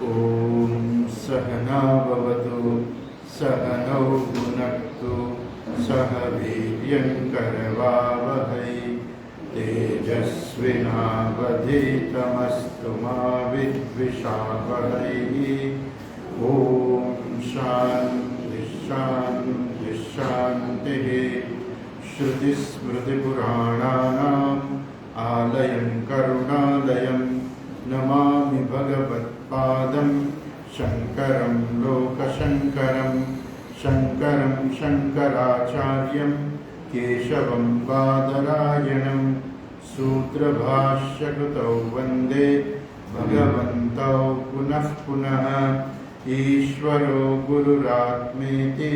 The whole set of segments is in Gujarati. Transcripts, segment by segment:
ॐ सहना भवतु सहनौ भुनक्तु सह वीर्यङ्करवावहै तेजस्विनावधीतमस्तु मा विद्विषावहै। ॐ शान्ति शान्ति शान्तिः। श्रुतिस्मृतिपुराणानाम् आलयं करुणालयं नमामि भगवत्पादं शङ्करं लोकशङ्करं शङ्करं शङ्कराचार्यं केशवं बादरायणं सूत्रभाष्यकृतौ वन्दे भगवन्तौ पुनः पुनः। ईश्वरो गुरुरात्मेति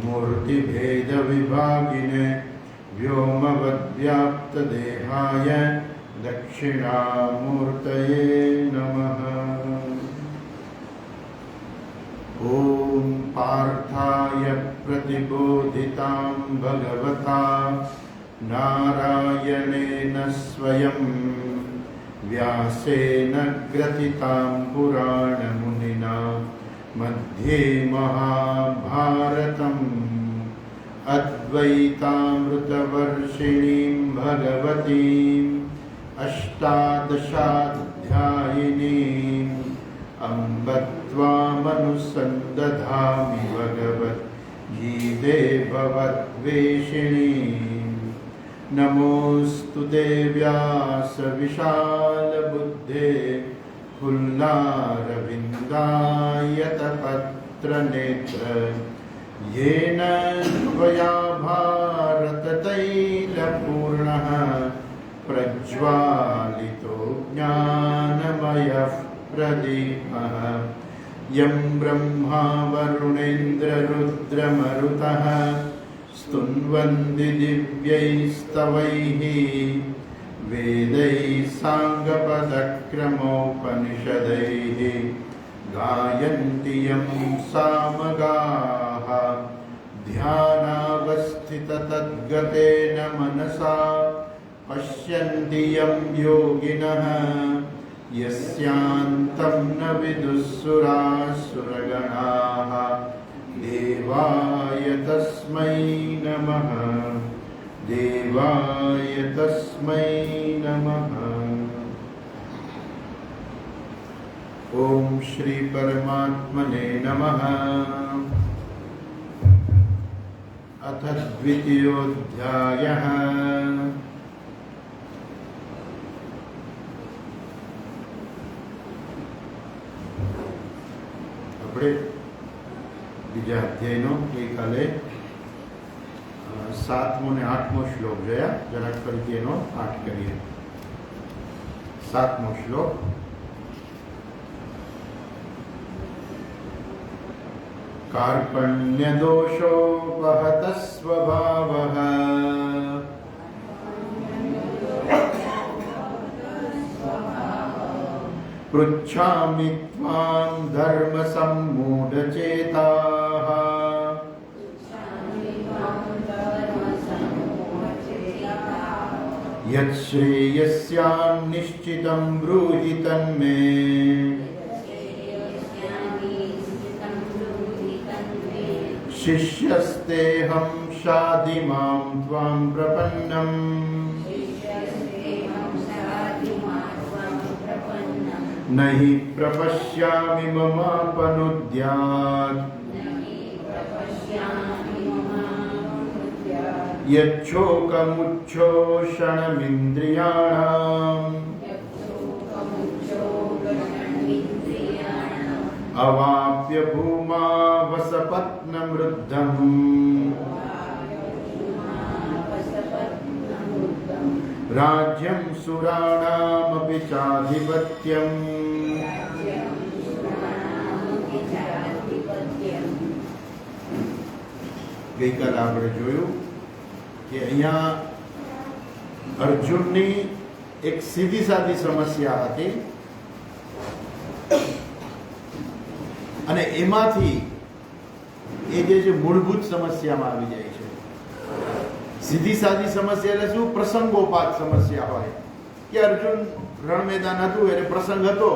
मूर्तिभेदविभागिने व्योमवद्व्याप्तदेहाय दक्षिणामूर्तये नमः। ॐ पार्थाय प्रतिबोधितां भगवता नारायणेन स्वयं व्यासेन ग्रथितां पुराणमुनिना मध्ये महाभारतम् अद्वैतामृतवर्षिणीं भगवतीम् अष्टादशाध्यायिनीम् अम्ब त्वामनुसन्दधामि भगवद्गीते भवद्वेषिणीम्। नमोऽस्तु ते व्यासविशालबुद्धे फुल्लारविन्दायतपत्रनेत्र येन त्वया भारततैलपूर्णः प्रज्वालितो ज्ञानमयः प्रदीपः। यं ब्रह्मा वरुणेन्द्ररुद्रमरुतः स्तुन्वन्ति दिव्यैस्तवैः वेदैः साङ्गपदक्रमोपनिषदैः गायन्ति यं सामगाः ध्यानावस्थिततद्गतेन मनसा पश्यन्ति यं योगिनः यस्यान्तं न विदुःसुरासुरगणाः। देवाय तस्मै नमः देवाय तस्मै नमः। ॐ श्री परमात्मने नमः। अथ द्वितीयोऽध्यायः। આપણે બીજા અધ્યાયનો ગઈકાલે 7મો અને 8મો શ્લોક જોયા. જરાક ફરીથી એનો પાઠ કરીએ. 7મો શ્લોક. कार्पण्यदोषोपहत स्वभावः पृच्छामि त्वां धर्मसम्मूढचेताः यच्छ्रेयस्यां निश्चितं ब्रूहि तन्मे शिष्यस्तेऽहं शाधि मां त्वां प्रपन्नम् न हि प्रपश्यामि ममापनुद्यात् यच्छोकमुच्छोषणमिन्द्रियाणाम् अवाप्य भूमा वसपत्नमृद्धम् राज्यं सुराणामपि चाधिपत्यम् ગઈકાલે આપણે જોયું કે અહીંયા અર્જુનની એક સીધી સાદી સમસ્યા હતી અને એમાંથી એ જે મૂળભૂત સમસ્યામાં આવી જાય છે. સીધી સાદી સમસ્યા એટલે શું? પ્રસંગોપાત સમસ્યા હોય કે અર્જુન રણ મેદાન હતું એટલે પ્રસંગ હતો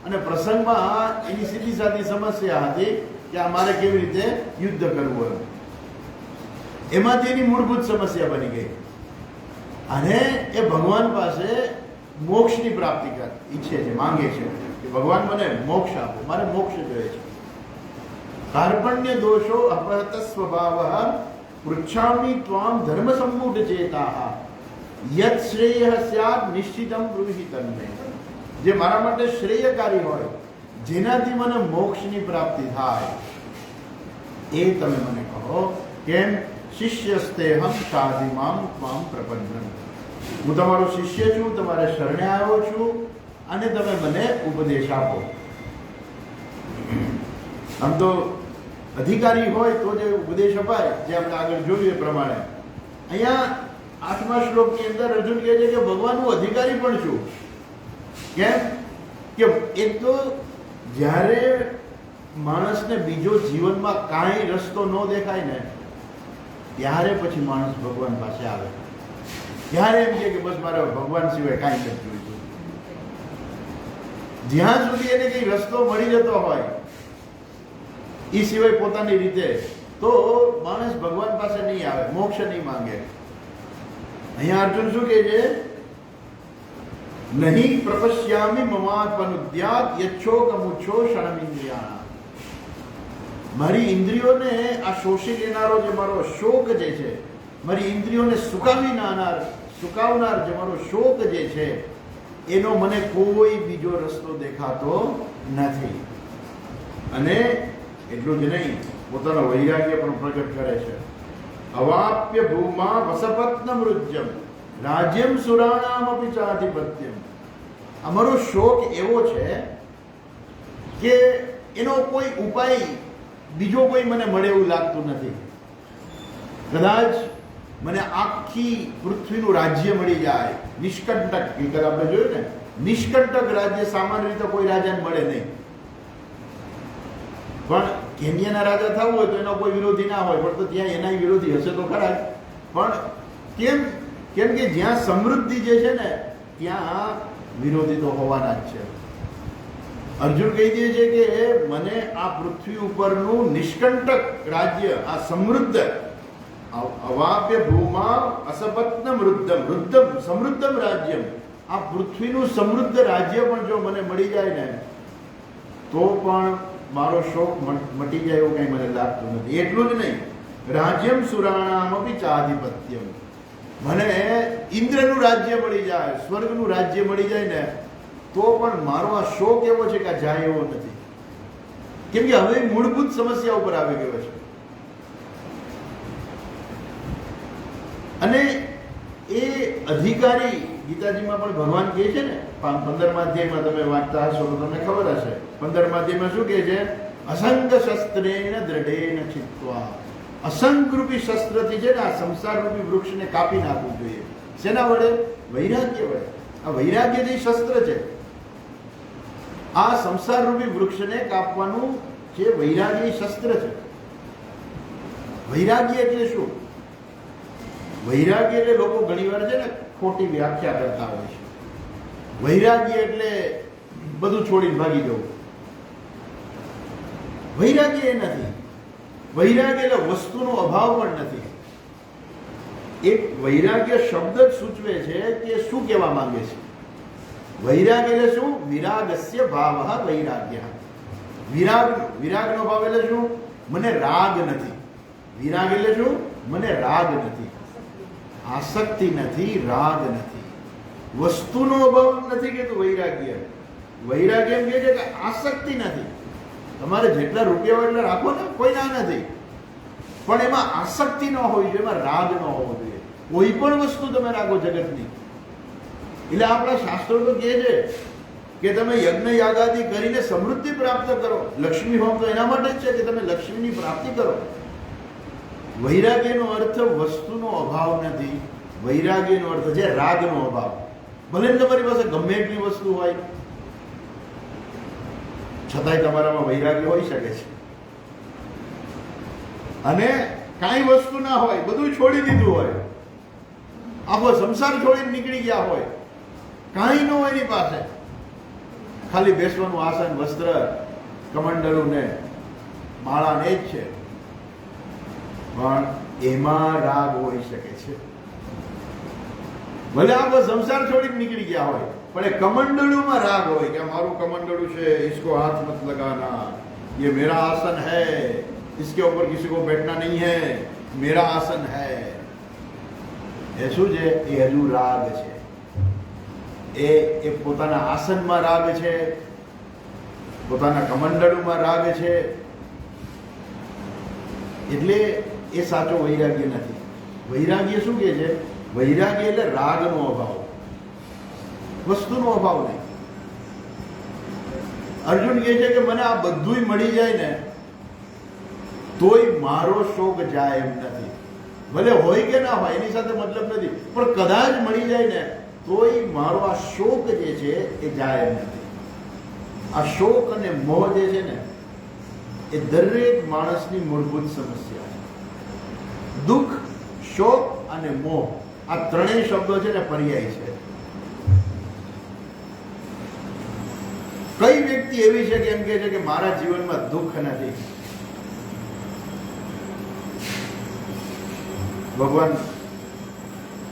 અને પ્રસંગમાં એની સીધી સાદી સમસ્યા હતી કે આ મારે કેવી રીતે યુદ્ધ કરવું એમ. એમાંથી એની મૂળભૂત સમસ્યા બની ગઈ અને એ ભગવાન પાસે મોક્ષની પ્રાપ્તિ ઈચ્છે છે, માંગે છે કે ભગવાન મને મોક્ષ આપો, મારે મોક્ષ જોઈએ છે. કાર્પણ્ય દોષો અપહત સ્વભાવ પૃચ્છામિ ત્વામ ધર્મ સંમૂઢ ચેતા યત શ્રેય સ્યાદ નિશ્ચિતમ બ્રૂહિ તન્મે. જે મારા માટે શ્રેયકારી હોય, જેનાથી મને મોક્ષની પ્રાપ્તિ થાય, એ તમે મને કહો. કેમ? શિષ્યસ્તેહમ સાધિમામ ત્વામ પ્રપન્નમ. હું તમારો શિષ્ય છું, તમારે શરણે આવ્યો છું અને તમે મને ઉપદેશ આપો. આમ તો અધિકારી હોય તો જે ઉપદેશ અપાય, જે આપણે આગળ જોયું એ પ્રમાણે. અહીંયા 8મા શ્લોકની અંદર અર્જુન કહે છે કે ભગવાન હું અધિકારી પણ છું. કેમ? કે એક તો જ્યારે માણસને બીજો જીવનમાં કાંઈ રસ્તો ન દેખાય ને, ત્યારે પછી માણસ ભગવાન પાસે આવે. ત્યારે એમ કે બસ મારે ભગવાન સિવાય કાંઈ નથી જોઈતું. જ્યાં સુધી એને કઈ રસ્તો મળી જતો હોય એ સિવાય પોતાની રીતે, તો માણસ ભગવાન પાસે નહીં આવે, મોક્ષ નહીં માંગે. અહીંયા અર્જુન શું કહે છે? નહીં પ્રપશ્યામિ મમાત્મનુદ્યાત યચ્છોકમુચ્છો ક્ષણમિન્દ્રિયાણા. મારી ઇન્દ્રિયોને આ શોષી લેનારો જે મારો શોક જે છે, મારી ઇન્દ્રિયોને સુકાવનાર જે મારો શોક જે છે, એનો મને કોઈ બીજો રસ્તો દેખાતો નથી. અને એટલું જ નહીં, પોતાનો વૈરાગ્ય પણ પ્રગટ કરે છે. અવાપ્ય ભૂમા વસપત્ન મૃજ્યમ રાજ્યમ સુરાણામપી ચાધિપત્યમ. અમારો શોક એવો છે કે એનો કોઈ ઉપાય બીજો કોઈ મને મળે એવું લાગતું નથી. કદાચ મને આખી પૃથ્વીનું રાજ્ય મળી જાય, નિષ્કંટક, ગઈકાલે આપણે જોયું ને, નિષ્કંટક રાજ્ય સામાન્ય રીતે કોઈ રાજાને મળે નહીં. પણ કેન્યાના રાજા થવું હોય તો એનો કોઈ વિરોધી ના હોય, પણ તો ત્યાં એના વિરોધી હશે તો ખરા. પણ કેમ કે જ્યાં સમૃદ્ધિ જે છે ને, ત્યાં વિરોધી તો હોવાના જ છે. અર્જુન કહી દે છે કે મને આ પૃથ્વી ઉપરનું નિષ્કંટક રાજ્ય, આ સમૃદ્ધ અવાપ્ય ભૂમા અસપત્ન વૃદ્ધમ સમૃદ્ધમ રાજ્યમ, આ પૃથ્વીનું સમૃદ્ધ રાજ્ય પણ જો મને મળી જાય ને, તો પણ મારો શોક મટી જાય એવું કઈ મને લાગતું નથી. એટલું જ નહીં, રાજ્યમ સુરાણામપી ચાધિપત્યમ. મને ઇન્દ્રનું રાજ્ય મળી જાય, સ્વર્ગનું રાજ્ય મળી જાય ને, તો પણ મારો આ શોક એવો છે કે જાય એવો નથી. કેમ કે હવે મૂળભૂત સમસ્યા ઉપર આવી ગયો છે. અને એ અધિકારી, ગીતાજીમાં પણ ભગવાન કહે છે ને, 15મા અધ્યાયમાં તમે વાંચતા હશો તો તમને ખબર હશે. 15મા અધ્યાયમાં શું કહે છે? અસંગ શસ્ત્રેણ દ્રઢેન ચિત્વા. અસંગરૂપી શસ્ત્રથી છે ને આ સંસારરૂપી વૃક્ષને કાપી નાખવું જોઈએ. શેના વડે? વૈરાગ્ય વડે. આ વૈરાગ્ય જે શસ્ત્ર છે, આ સંસારરૂપી વૃક્ષને કાપવાનું જે વૈરાગ્ય શસ્ત્ર છે. વૈરાગ્ય એટલે શું? વૈરાગ્ય એટલે લોકો ઘણીવાર છે ને ખોટી વ્યાખ્યા કરતા હોય છે. વૈરાગ્ય એટલે બધું છોડીને ભાગી જવું. વૈરાગ્ય એ નથી. વૈરાગ્ય એટલે વસ્તુનો અભાવ પણ નથી. એક વૈરાગ્ય શબ્દ જ સૂચવે છે કે શું કહેવા માંગે છે. વૈરાગ્ય એટલે શું? વિરાગસ્ય ભાવ વૈરાગ્ય. વિરાગનો ભાવ એટલે શું? મને રાગ નથી. વિરાગ એટલે શું? મને રાગ નથી, આસક્તિ નથી, રાગ નથી, વસ્તુનો અભાવ નથી કહેતું વૈરાગ્ય. વૈરાગ્ય એમ કહે છે કે આસક્તિ નથી. તમારે જેટલા રૂપિયા હોય એટલા રાખો ને, કોઈ ના નથી, પણ એમાં આસક્તિ ન હોવી જોઈએ, એમાં રાગ ન હોવો જોઈએ. કોઈ પણ વસ્તુ તમે રાખો જગતની. એટલે આપણા શાસ્ત્રો તો કહે છે કે તમે યજ્ઞ યાગાદિ કરીને સમૃદ્ધિ પ્રાપ્ત કરો. લક્ષ્મી હોમ તો એના માટે જ છે કે તમે લક્ષ્મીની પ્રાપ્તિ કરો. વૈરાગ્યનો અર્થ વસ્તુનો અભાવ નથી. વૈરાગ્યનો અર્થ છે રાગનો અભાવ. ભલે તમારી પાસે ગમે એટલી વસ્તુ હોય, છતાંય તમારામાં વૈરાગ્ય હોઈ શકે છે. અને કાંઈ વસ્તુ ના હોય, બધું છોડી દીધું હોય, આખો સંસાર છોડીને નીકળી ગયા હોય, કાંઈ ન હોય એની પાસે, ખાલી બેસવાનું આસન, વસ્ત્ર, કમંડલું ને માળા ને જ છે, પણ એમાં રાગ હોઈ શકે છે. ભલે આપણે સંસાર છોડીને નીકળી ગયા હોય, પણ એ કમંડળુમાં રાગ હોય કે મારું કમંડળું છે, इसको हाथ मत लगाना, ये मेरा आसन है, इसके ऊपर किसी को बैठना नहीं है, मेरा आसन है. એ શું છે? એ હજુ રાગ છે. એ પોતાના આસનમાં રાગ છે, પોતાના કમંડળુમાં રાગ છે. એટલે એ સાચો વૈરાગ્ય નથી. વૈરાગ્ય શું કે છે? વૈરાગ્ય એટલે રાગનો અભાવ, વસ્તુનો અભાવ નહીં. અર્જુન કહે છે કે મને આ બધું મળી જાય ને તોય મારો શોક જાય એમ નથી. ભલે હોય કે ના હોય એની સાથે મતલબ નથી, પણ કદાચ મળી જાય ને તોય મારો આ શોક જે છે એ જાય એમ નથી. આ શોક અને મોહ જે છે ને એ દરેક માણસની મૂળભૂત સમસ્યા છે. દુઃખ, શોક અને મોહ આ ત્રણેય શબ્દો છે ને પર્યાય છે. કઈ વ્યક્તિ એવી છે કે એમ કહે છે કે મારા જીવનમાં દુઃખ નથી? ભગવાન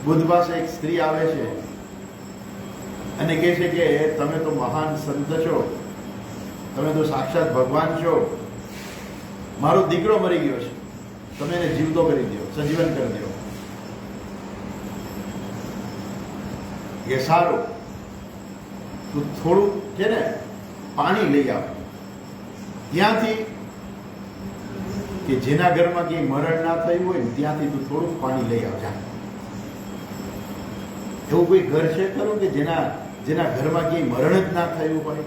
બુદ્ધ પાસે એક સ્ત્રી આવે છે અને કહે છે કે તમે તો મહાન સંત છો, તમે તો સાક્ષાત ભગવાન છો, મારો દીકરો મરી ગયો છે, તમે એને જીવતો કરી દો, સજીવન કરી દો. એ સારું, તું થોડું છે ને પાણી લઈ આવ ત્યાંથી, કે જેના ઘરમાં કઈ મરણ ના થયું હોય ને ત્યાંથી તું થોડુંક પાણી લઈ આવજા. એવું કોઈ ઘર છે ખરું કે જેના ઘરમાં કઈ મરણ જ ના થયું હોય?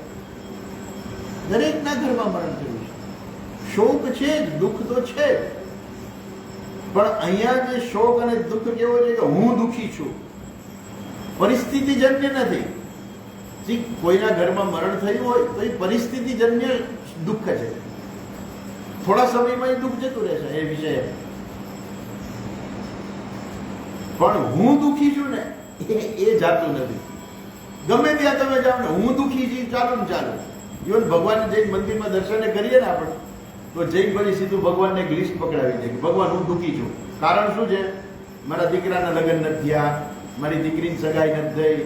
દરેકના ઘરમાં મરણ થયું છે. શોક છે જ, દુઃખ તો છે જ, પણ અહીંયા જે શોક અને દુઃખ કેવો છે કે હું દુઃખી છું, પરિસ્થિતિજન્ય નથી. કોઈના ઘરમાં મરણ થયું હોય તો એ પરિસ્થિતિજન્ય દુઃખ છે. થોડા સમયમાં એ દુઃખ જતું રહેશે એ વિષય, પણ હું દુઃખી છું ને એ જાતું નથી. ગમે ત્યાં તમે જાઓ ને હું દુઃખી છું, ચાલુ ને ચાલુ. ઇવન ભગવાન જૈન મંદિરમાં દર્શને કરીએ ને આપણે તો જૈન પછી સીધું ભગવાનને એક લિસ્ટ પકડાવી દે કે ભગવાન હું દુઃખી છું. કારણ શું છે? મારા દીકરાના લગ્ન નથી થયા, મારી દીકરીની સગાઈ નથી થઈ,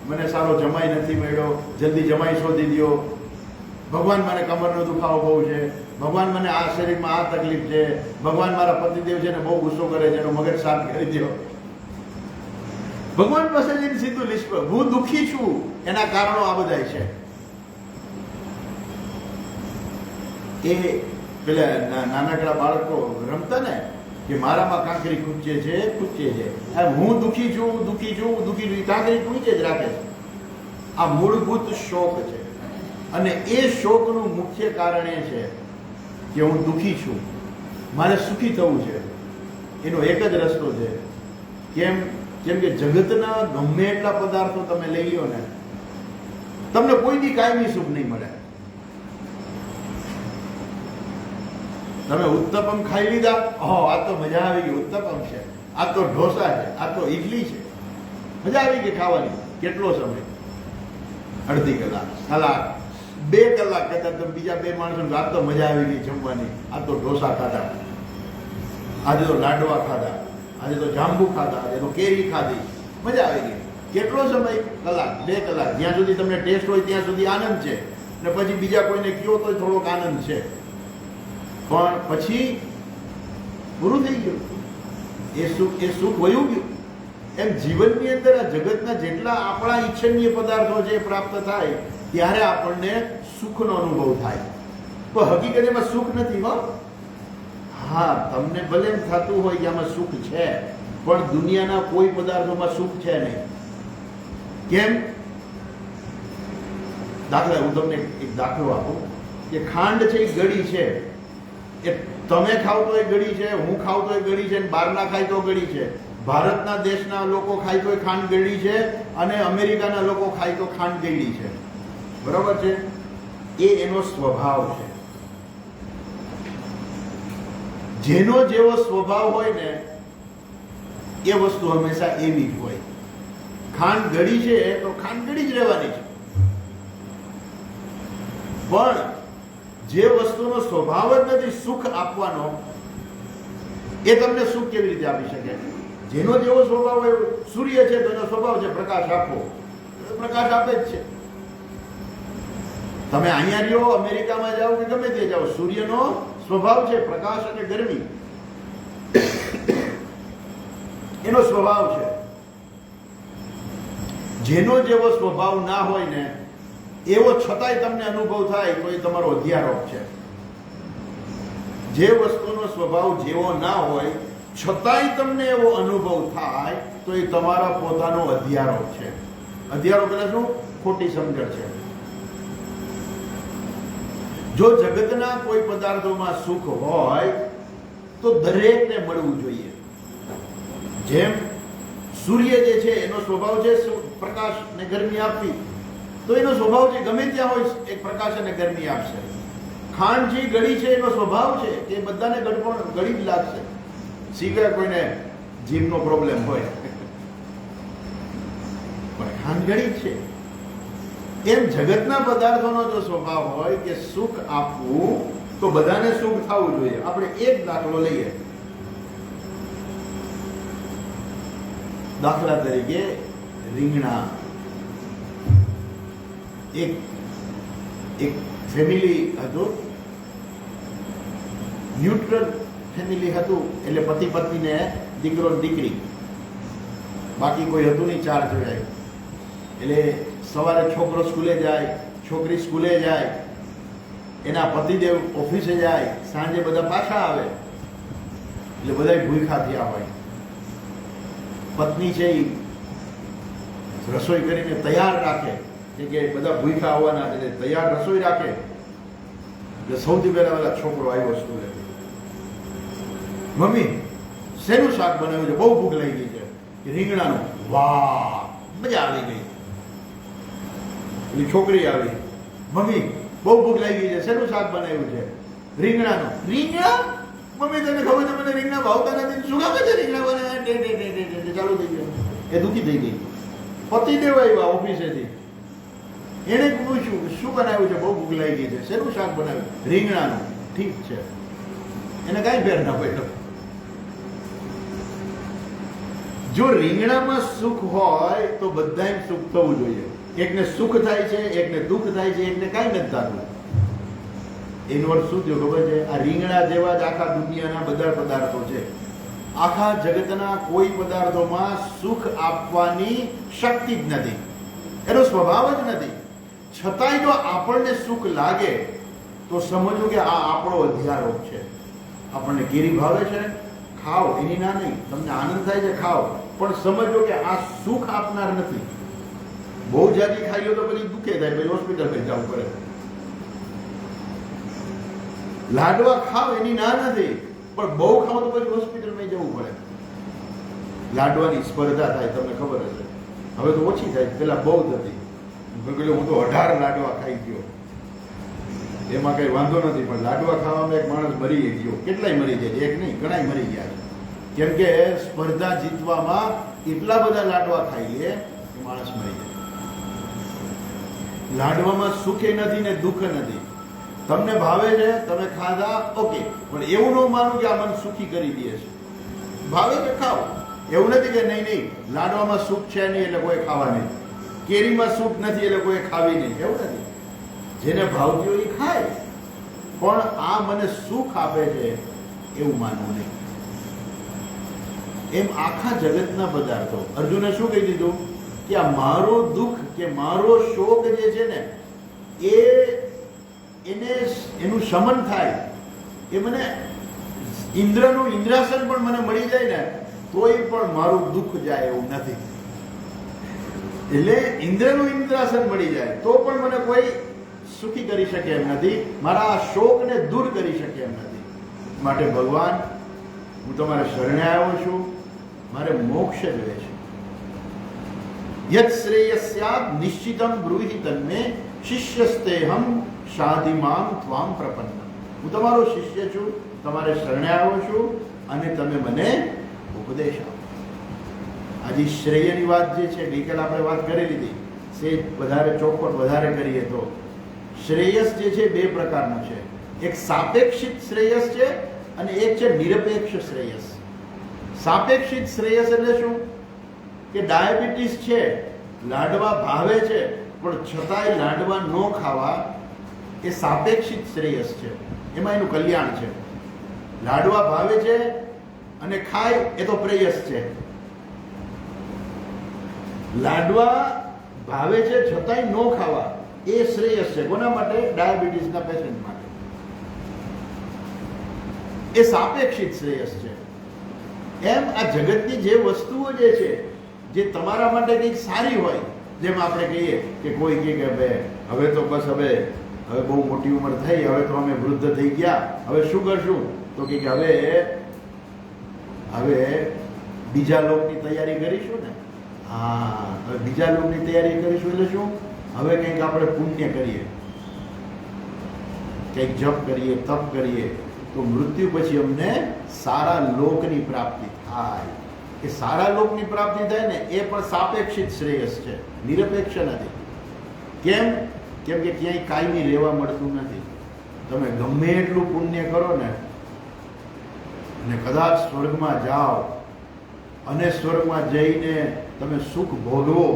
મને સારો જમાઈ નથી મળ્યો, જલ્દી જમાઈ શોધી દો. ભગવાન મને કમરનો દુખાવો બહુ છે, ભગવાન મને આ શરીરમાં આ તકલીફ છે, ભગવાન મારા પતિદેવ છે ને બહુ ગુસ્સો કરે છે, એનો મગજ સાફ કરી દો. ભગવાન પાસે જઈને સીધું લિસ્ટ પર હું દુઃખી છું, એના કારણો આ બધા છે. એ પેલા નાનકડા બાળકો રમતા ને કે મારામાં કાંકરી ખૂંચે છે. એમ હું દુઃખી છું, કાંકરી ખૂંચે જ રાખે છે. આ મૂળભૂત શોક છે. અને એ શોકનું મુખ્ય કારણ એ છે કે હું દુઃખી છું, મારે સુખી થવું છે. એનો એક જ રસ્તો છે. કેમ કે જગતના ગમે એટલા પદાર્થો તમે લઈ લો ને, તમને કોઈ બી કાયમી સુખ નહીં મળે. તમે ઉત્તપમ ખાઈ લીધા, આ તો મજા આવી ગઈ, ઉત્તપમ છે, આ તો ઢોસા છે, આ તો ઇડલી છે, મજા આવી ગઈ ખાવાની. કેટલો સમય? અડધી કલાક, 2 કલાક કહેતા તમે બીજા 2 માણસો આ તો મજા આવી ગઈ જમવાની, આ તો ઢોસા ખાધા, આજે તો લાડવા ખાધા, આજે તો જાંબુ ખાધા, આજે તો કેરી ખાધી, મજા આવી ગઈ. કેટલો સમય? કલાક, 2 કલાક. જ્યાં સુધી તમને ટેસ્ટ હોય ત્યાં સુધી આનંદ છે, ને પછી બીજા કોઈને કયો તો થોડોક આનંદ છે, પણ પછી પૂરું થઈ ગયું. એ સુખ વયું ગયું. એમ જીવનની અંદર આ જગતના જેટલા આપણા ઈચ્છનીય પદાર્થો જે પ્રાપ્ત થાય ત્યારે આપણને સુખનો અનુભવ થાય, પણ હકીકત એમાં સુખ નથી. હા, તમને ભલે એમ થતું હોય કે આમાં સુખ છે, પણ દુનિયાના કોઈ પદાર્થોમાં સુખ છે નહીં. કેમ? દાખલા હું તમને એક દાખલો આપું કે ખાંડ છે એ ગળી છે, એ તમે ખાવ તો એ ગળી છે, હું ખાવ તો એ ગળી છે, બહારના ખાય તો ગળી છે. ભારતના દેશના લોકો ખાય તો ખાંડ ગળી છે, અને અમેરિકાના લોકો ખાય તો ખાંડ ગળી છે. બરોબર છે? એ એનો સ્વભાવ છે. જેનો જેવો સ્વભાવ હોય ને એ વસ્તુ હંમેશા એવી જ હોય. ખાંડ ગળી છે તો ખાંડ ગળી જ રહેવાની છે. પણ જે વસ્તુનો સ્વભાવ જ નથી સુખ આપવાનો, એ તમને સુખ કેવી રીતે આપી શકે? જેનો જેવો સ્વભાવ હોય, સૂર્ય છે તો એનો સ્વભાવ છે પ્રકાશ આપવો, પ્રકાશ આપે જ છે. તમે અહીંયા રહ્યો, અમેરિકામાં જાઓ કે ગમે તે જાઓ, સૂર્યનો સ્વભાવ છે પ્રકાશ અને ગરમી, એનો સ્વભાવ છે. જેનો જેવો સ્વભાવ ના હોય ને એવો છતાંય તમને અનુભવ થાય તો એ તમારો અધ્યારોપ છે. જે વસ્તુનો સ્વભાવ જેવો ના હોય છતાંય તમને એવો અનુભવ થાય તો એ તમારા પોતાનો અધ્યારોપ છે. અધ્યારોપ એટલે શું? ખોટી સમજણ છે. જો જગતના કોઈ પદાર્થોમાં સુખ હોય તો દરેકને મળવું જોઈએ. જેમ સૂર્ય જે છે એનો સ્વભાવ છે પ્રકાશ ને ગરમી આપવી, તો એનો સ્વભાવ છે ગમે ત્યાં હોય એક પ્રકાશ અને ગરમી આપશે. ખાંડ જે ગળી છે એનો સ્વભાવ છે કે બધાને ગળપણ ગળી જ લાગશે, સિવાય કોઈને જીભનો પ્રોબ્લેમ હોય પણ ખાંડ ગળી જ છે. એમ જગતના પદાર્થોનો જો સ્વભાવ હોય કે સુખ આપવું તો બધાને સુખ થવું જોઈએ. આપણે એક દાખલો લઈએ. દાખલા તરીકે રીંગણા. એક ફેમિલી હતું, ન્યુટ્રલ ફેમિલી હતું, એટલે પતિ પત્નીને દીકરો દીકરી, બાકી કોઈ હતું નહીં, ચાર જોડાય. એટલે સવારે છોકરો સ્કૂલે જાય, છોકરી સ્કૂલે જાય, એના પતિદેવ ઓફિસે જાય, સાંજે બધા પાછા આવે, એટલે બધા ભૂખા થયા હોય. પત્ની છે એ રસોઈ કરીને તૈયાર રાખે કે બધા ભૂખા આવવાના એટલે તૈયાર રસોઈ રાખે. એટલે સૌથી પહેલા પેલા છોકરો આવ્યો સ્કૂલે. મમ્મી શેનું શાક બનાવ્યું છે? બહુ ભૂખ લાગી ગઈ છે. રીંગણાનું. વાહ, મજા આવી ગઈ. એટલે છોકરી આવી. મમ્મી બહુ ભૂખ લાગી છે, શેનું શાક બનાવ્યું છે? રીંગણાનું. રીંગણા? મમ્મી તને ખબર છે મને રીંગણા ભાવતા નથી, શું કામ છે રીંગણા બનાવ્યા? ચાલુ થઈ ગયું. એ દુઃખી થઈ ગઈ. પતિદેવ આવ્યા ઓફિસેથી, એને પૂછ્યું શું બનાવ્યું છે? બહુ ભૂખ લાગી ગઈ છે, શેનું શાક બનાવ્યું? રીંગણાનું. ઠીક છે, એને કાંઈ ફેર ના પડ્યો. જો રીંગણામાં સુખ હોય તો બધાને સુખ થવું જોઈએ. એકને સુખ થાય છે, એકને દુઃખ થાય છે, એકને કાંઈ નથી થતું. એનો અર્થ શું થયો ખબર છે? આ રીંગણા જેવા જ આખા દુનિયાના બધા પદાર્થો છે. આખા જગતના કોઈ પદાર્થોમાં સુખ આપવાની શક્તિ જ નથી, એનો સ્વભાવ જ નથી. છતાંય જો આપણને સુખ લાગે તો સમજો કે આ આપણો અધ્યારોપ છે. આપણને કેરી ભાવે છે, ખાઓ, એની ના નહીં. તમને આનંદ થાય છે, ખાઓ, પણ સમજો કે આ સુખ આપનાર નથી. બહુ જાજી ખાઈ લો તો પછી દુખે થાય, પછી હોસ્પિટલ લઈ જવું પડે. લાડવા ખાવ એની ના નથી, પણ બહુ ખાવ તો પછી હોસ્પિટલમાં જવું પડે. લાડવાની સ્પર્ધા થાય, તમને ખબર હશે. હવે તો ઓછી થાય, પેલા બહુ થતી. હું તો 18 લાડવા ખાઈ ગયો, એમાં કઈ વાંધો નથી. પણ લાડવા ખાવામાં એક માણસ મરી ગયો. કેટલાય મરી જાય, એક નહીં ઘણાય મરી ગયા. કેમ કે સ્પર્ધા જીતવામાં એટલા બધા લાડવા ખાઈ લે કે માણસ મરી જાય. લાડવામાં સુખે નથી ને દુઃખ નથી. તમને ભાવે છે, તમે ખાધા, ઓકે, પણ એવું ન માનું કે આ મને સુખી કરી દે છે. ભાવે કે ખાઓ, એવું નથી કે નહીં લાડવામાં સુખ છે નહીં એટલે કોઈ ખાવા નહીં, કેરીમાં સુખ નથી એટલે કોઈ ખાવી નહીં, એવું નથી. જેને ભાવતી હોય એ ખાય, પણ આ મને સુખ આપે છે એવું માનવું નહીં. એમ આખા જગતના પદાર્થો. અર્જુને શું કહી દીધું કે આ મારો દુઃખ કે મારો શોક જે છે ને એનું શમન થાય, એ મને ઇન્દ્રનું ઇન્દ્રાસન પણ મને મળી જાય ને તોય પણ મારું દુઃખ જાય એવું નથી. એટલે ઇન્દ્રનું ઇન્દ્રાસન મળી જાય તો પણ મને કોઈ સુખી કરી શકે એમ નથી, મારા આ શોકને દૂર કરી શકે એમ નથી. માટે ભગવાન, હું તમારે શરણે આવ્યો છું, મારે મોક્ષ જોઈએ છે. યત શ્રેયસ્યાદ નિશ્ચિતમ બ્રૂહિ તન્મે શિષ્યસ્તેહમ શાધિમામ ત્વામ પ્રપન્ન. હું તમારો શિષ્ય છું, તમારે શરણે આવ્યો છું અને તમે મને ઉપદેશ આપો. આજે શ્રેયની વાત જે છે ગઈકાલે આપણે વાત કરી લીધી, સે વધારે ચોખવટ વધારે કરીએ તો શ્રેયસ જે છે બે પ્રકારનું છે. એક સાપેક્ષિત શ્રેયસ છે અને એક છે નિરપેક્ષ શ્રેયસ. સાપેક્ષિત શ્રેયસ એટલે શું? કે ડાયાબિટીસ છે, લાડવા ભાવે છે પણ છતાંય લાડવા ન ખાવા, એ સાપેક્ષિત શ્રેયસ છે. એમાં એનું કલ્યાણ છે. લાડવા ભાવે છે અને ખાય એ તો પ્રેયસ છે. લાડવા ભાવે છે છતાંય ન ખાવા એ શ્રેયસ છે. કોના માટે? ડાયાબિટીસના પેશન્ટ માટે. એ સાપેક્ષિત શ્રેયસ છે. એમ આ જગતની જે વસ્તુઓ જે છે, જે તમારા માટે કંઈક સારી હોય, જેમ આપણે કહીએ કે કોઈ કહે કે હવે તો બસ હવે બહુ મોટી ઉંમર થઈ, હવે તો અમે વૃદ્ધ થઈ ગયા, હવે શું કરશું? તો કે હવે બીજા લોકની તૈયારી કરીશું ને. હા, હવે બીજા લોકની તૈયારી કરીશું એટલે શું? હવે કંઈક આપણે પુણ્ય કરીએ, કંઈક જપ કરીએ, તપ કરીએ, તો મૃત્યુ પછી અમને સારા લોકની પ્રાપ્તિ થાય. એ સારા લોકની પ્રાપ્તિ થાય ને, એ પણ સાપેક્ષિત શ્રેયસ છે, નિરપેક્ષ નથી. કેમ? કેમ કે ક્યાંય કાયમી રહેવા મળતું નથી. તમે ગમે એટલું પુણ્ય કરો ને, અને કદાચ સ્વર્ગમાં જાઓ અને સ્વર્ગમાં જઈને તમે સુખ ભોગવો,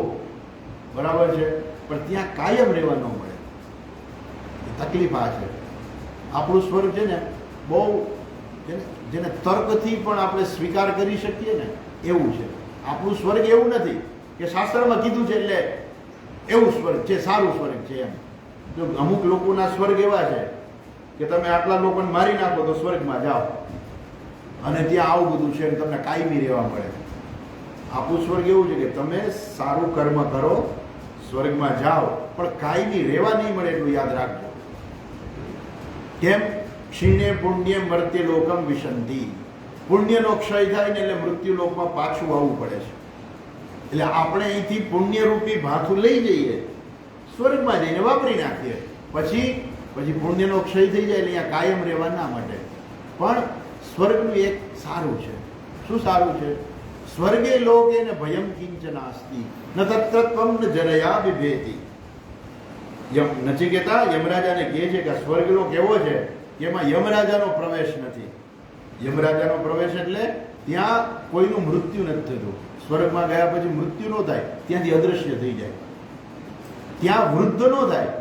બરાબર છે, પણ ત્યાં કાયમ રહેવા ન મળે. તકલીફ આ છે. આપણું સ્વર્ગ છે ને બહુ, જેને તર્કથી પણ આપણે સ્વીકાર કરી શકીએ ને એવું છે. આપણું સ્વર્ગ એવું નથી કે શાસ્ત્રમાં કીધું છે એટલે એવું સ્વર્ગ છે, સારું સ્વર્ગ છે એમ. જો અમુક લોકોના સ્વર્ગ એવા છે કે તમે આટલા લોકોને મારી નાખો તો સ્વર્ગમાં જાઓ અને ત્યાં આવું બધું છે, તમને કાયમી રહેવા મળે. આપણું સ્વર્ગ એવું છે કે તમે સારું કર્મ કરો, સ્વર્ગમાં જાઓ, પણ કાયમી રહેવા નહીં મળે એટલું યાદ રાખજો. કેમ? ક્ષીણે પુણ્ય મર્ત્ય લોકમ વિશંતિ. પુણ્યનો ક્ષય થાય ને એટલે મૃત્યુ લોકમાં પાછું આવવું પડે છે. એટલે આપણે અહીંથી પુણ્યરૂપી ભાથું લઈ જઈએ, સ્વર્ગમાં જઈને વાપરી નાખીએ, પછી પુણ્યનો ક્ષય થઈ જાય એટલે અહીંયા કાયમ રહેવા ના માટે. પણ સ્વર્ગનું એક સારું છે. શું સારું છે? સ્વર્ગે લોકે ને ભયમ કિંચનાસ્તિ ન તત્રત્વમ ન જરયા બિભેતિ. નચિકેતા યમરાજાને કહે છે કે સ્વર્ગલોક એવો છે કે એમાં યમરાજાનો પ્રવેશ નથી. યમરાજાનો પ્રવેશ એટલે ત્યાં કોઈનું મૃત્યુ નથી થતું. સ્વર્ગમાં ગયા પછી મૃત્યુ ન થાય, ત્યાંથી અદૃશ્ય થઈ જાય. ત્યાં વૃદ્ધ ન થાય.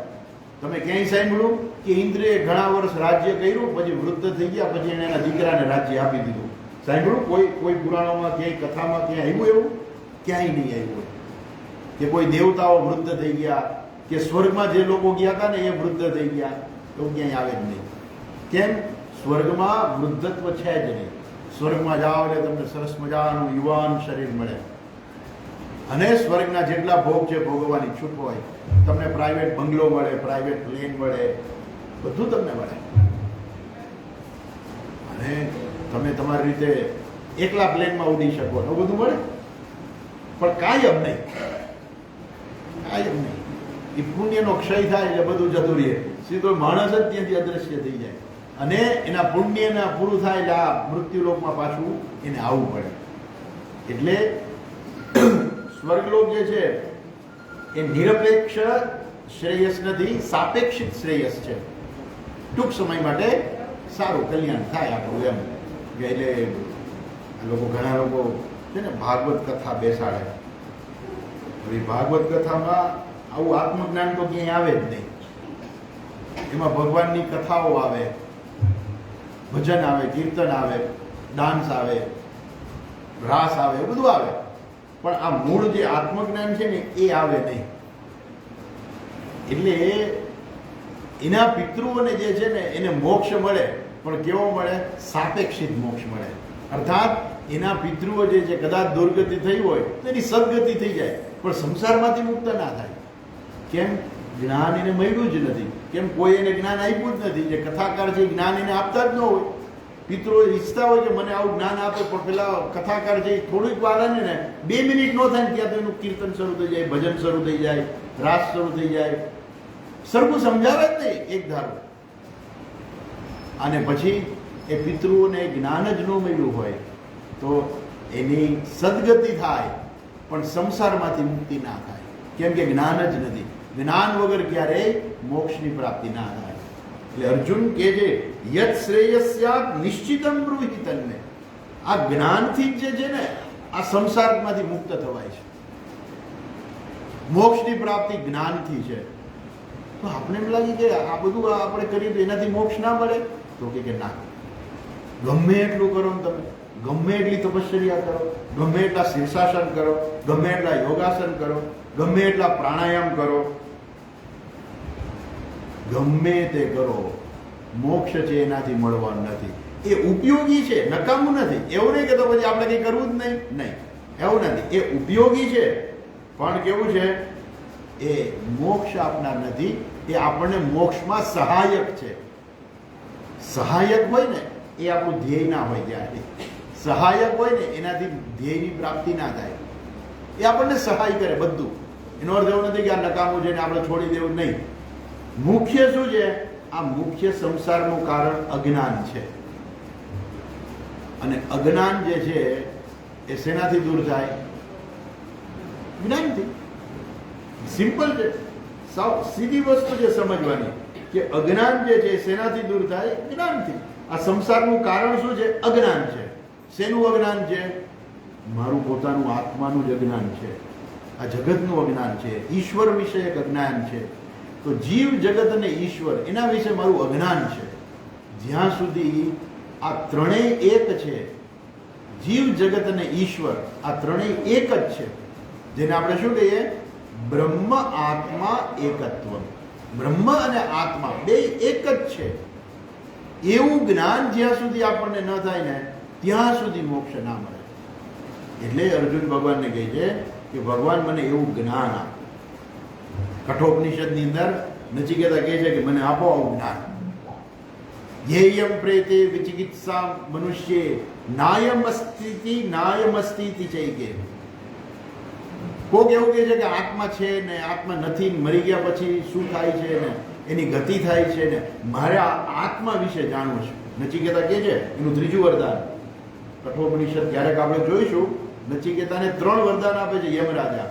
તમે ક્યાંય સાંભળ્યું કે ઇન્દ્રએ ઘણા વર્ષ રાજ્ય કર્યું, પછી વૃદ્ધ થઈ ગયા, પછી એને એના દીકરાને રાજ્ય આપી દીધું? સાંભળ્યું? કોઈ પુરાણોમાં, ક્યાંય કથામાં ક્યાંય આવ્યું એવું? ક્યાંય નહીં આવ્યું. કે કોઈ દેવતાઓ વૃદ્ધ થઈ ગયા, કે સ્વર્ગમાં જે લોકો ગયા હતા ને એ વૃદ્ધ થઈ ગયા, તો ક્યાંય આવે જ નહીં. કેમ? સ્વર્ગમાં વૃદ્ધત્વ છે જ નહીં. સ્વર્ગમાં જાઓ એટલે તમને સરસ મજાનું યુવાન શરીર મળે, અને સ્વર્ગના જેટલા ભોગ છે ભોગવવાની છૂટ હોય. તમને પ્રાઇવેટ બંગલો મળે, પ્રાઇવેટ પ્લેન મળે, બધું તમને મળે, અને તમે તમારી રીતે એકલા પ્લેનમાં ઉડી શકો, તો બધું મળે. પણ કાયમ નહીં, કાયમ નહીં. એ પુણ્યનો ક્ષય થાય એટલે બધું જતું રહે. સીધો માણસ જ ત્યાંથી અદ્રશ્ય થઈ જાય, અને એના પુણ્યના પૂરું થાય એટલે આ મૃત્યુલોકમાં પાછું એને આવવું પડે. એટલે સ્વર્ગલોક જે છે એ નિરપેક્ષ શ્રેયસ નથી, સાપેક્ષિત શ્રેયસ છે. ટૂંક સમય માટે સારું કલ્યાણ થાય આપણું એમ. એટલે ઘણા લોકો છે ને ભાગવત કથા બેસાડે. હવે ભાગવત કથામાં આવું આત્મજ્ઞાન તો ક્યાંય આવે જ નહીં. એમાં ભગવાનની કથાઓ આવે, ભજન આવે, કીર્તન આવે, ડાન્સ આવે, રાસ આવે, એ બધું આવે, પણ આ મૂળ જે આત્મજ્ઞાન છે ને એ આવે નહીં. એટલે એના પિતૃઓને જે છે ને એને મોક્ષ મળે, પણ કેવો મળે? સાપેક્ષિત મોક્ષ મળે. અર્થાત એના પિતૃઓ જે છે કદાચ દુર્ગતિ થઈ હોય તો એની સદગતિ થઈ જાય, પણ સંસારમાંથી મુક્ત ના થાય. કેમ? જ્ઞાન એને મળ્યું જ નથી. કેમ? કોઈ એને જ્ઞાન આપ્યું જ નથી. જે કથાકાર છે જ્ઞાન એને આપતા જ ન હોય. પિતૃઓ ઈચ્છતા હોય કે મને આવું જ્ઞાન આપે, પણ પેલા કથાકાર છે થોડીક વાર ને 2 મિનિટ ન થાય ને ત્યાં તો એનું કીર્તન શરૂ થઈ જાય, ભજન શરૂ થઈ જાય, રાસ શરૂ થઈ જાય, સરખું સમજાવે જ નહીં એક ધારું. અને પછી એ પિતૃઓને જ્ઞાન જ ન મળ્યું હોય તો એની સદગતિ થાય, પણ સંસારમાંથી મુક્તિ ના થાય. કેમ કે જ્ઞાન જ નથી. જ્ઞાન વગર ક્યારેય મોક્ષની પ્રાપ્તિ ના થાય. એટલે અર્જુન કહે છે યત શ્રેયસ્યાત નિશ્ચિતમ બ્રૂહિ તન્મે. આ જ્ઞાનથી જ જે છે ને આ સંસારમાંથી મુક્ત થવાય છે. મોક્ષની પ્રાપ્તિ જ્ઞાનથી છે. તો આપણે એમ લાગે કે આ બધું આપણે કરીએ તો એનાથી મોક્ષ ના મળે, તો કે ના, ગમે એટલું કરો ને તમે, ગમે એટલી તપશ્ચર્યા કરો, ગમે એટલા શીર્ષાસન કરો, ગમે એટલા યોગાસન કરો, ગમે એટલા પ્રાણાયામ કરો, ગમે તે કરો, મોક્ષ છે એનાથી મળવાનું નથી. એ ઉપયોગી છે, નકામું નથી. એવું નહીં કે તો પછી આપણે કંઈ કરવું જ નહીં, એવું નથી. એ ઉપયોગી છે, પણ કેવું છે, એ મોક્ષ આપનાર નથી. એ આપણને મોક્ષમાં સહાયક છે. સહાયક હોય ને એ આપણું ધ્યેય ના હોય. જ્યારે સહાયક હોય ને એનાથી ધ્યેયની પ્રાપ્તિ ના થાય. એ આપણને સહાય કરે બધું. એનો અર્થ એવો નથી કે આ નકામું છે ને આપણે છોડી દેવું, નહીં. મુખ્ય શું છે? આ મુખ્ય સંસારનું કારણ અજ્ઞાન છે. અને અજ્ઞાન જે છે એ શેનાથી દૂર થાય? જ્ઞાનથી. સિમ્પલ છે, સાવ સીધી વસ્તુ છે સમજવાની કે અજ્ઞાન જે છે શેનાથી દૂર થાય? જ્ઞાનથી. આ સંસારનું કારણ શું છે? અજ્ઞાન છે. શેનું અજ્ઞાન છે? મારું પોતાનું આત્માનું જ અજ્ઞાન છે. આ જગતનું અજ્ઞાન છે. ઈશ્વર વિશે એક અજ્ઞાન છે. તો જીવ, જગત અને ઈશ્વર એના વિશે મારું અજ્ઞાન છે. જ્યાં સુધી આ ત્રણેય એક છે, જીવ, જગત અને ઈશ્વર, આ ત્રણેય એક જ છે, જેને આપણે શું કહીએ? બ્રહ્મ આત્મા એકત્વ. બ્રહ્મ અને આત્મા બે એક જ છે. એવું જ્ઞાન જ્યાં સુધી આપણને ન થાય ને ત્યાં સુધી મોક્ષ ના મળે. એટલે અર્જુન ભગવાનને કહે છે કે ભગવાન મને એવું જ્ઞાન આપ. કઠોપનિષદની અંદર નચિકેતા કહે છે કે મને આપો આવું જ્ઞાન. ધ્યેયમ પ્રેતે વિચિકિત્સા મનુષ્યે નાયમ અસ્તિતિ ચૈકે. કોક એવું કહે છે કે આત્મા છે ને આત્મા નથી, મરી ગયા પછી શું થાય છે ને એની ગતિ થાય છે ને મારે આત્મા વિશે જાણવું છે. નચિકેતા કહે છે એનું ત્રીજું વરદાન કઠોપનિષદ ક્યારેક આપણે જોઈશું. નચિકેતાને 3 વરદાન આપે છે યમરાજા.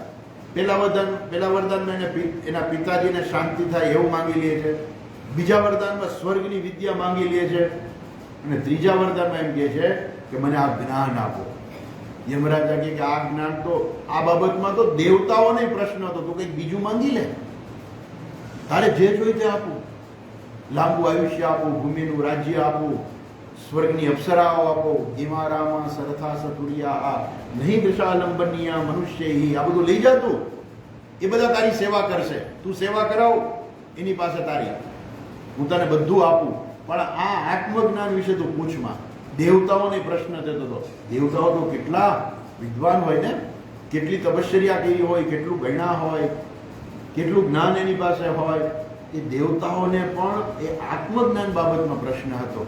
પેલા વરદાનમાં એના પિતાજીને શાંતિ થાય એવું માંગી લે છે. બીજા વરદાનમાં સ્વર્ગની વિદ્યા માંગી લે છે. અને ત્રીજા વરદાનમાં એમ કહે છે કે મને આ જ્ઞાન આપો. યમરાજા કહે કે આ જ્ઞાન તો આ બાબતમાં તો દેવતાઓને પ્રશ્ન હતો, તો કંઈક બીજું માંગી લે, તારે જે જોઈએ તે આપું. લાંબુ આયુષ્ય આપું, ભૂમિનું રાજ્ય આપું, સ્વર્ગની અપ્સરાઓ આપો, હિમારામા સરથા સતુરિયા નહીં દશાલંબનિયા મનુષ્ય, આ બધું લઈ જતું. એ બધા તારી સેવા કરશે, તું સેવા કરાવ એની પાસે તારી, હું તને બધું આપું. પણ આ આત્મજ્ઞાન વિશે તું પૂછમાં. દેવતાઓને પ્રશ્ન થતો હતો. દેવતાઓ તો કેટલા વિદ્વાન હોય ને, કેટલી તપશ્ચર્યા કરી હોય, કેટલું ભણ્યા હોય, કેટલું જ્ઞાન એની પાસે હોય. એ દેવતાઓને પણ એ આત્મજ્ઞાન બાબતમાં પ્રશ્ન હતો.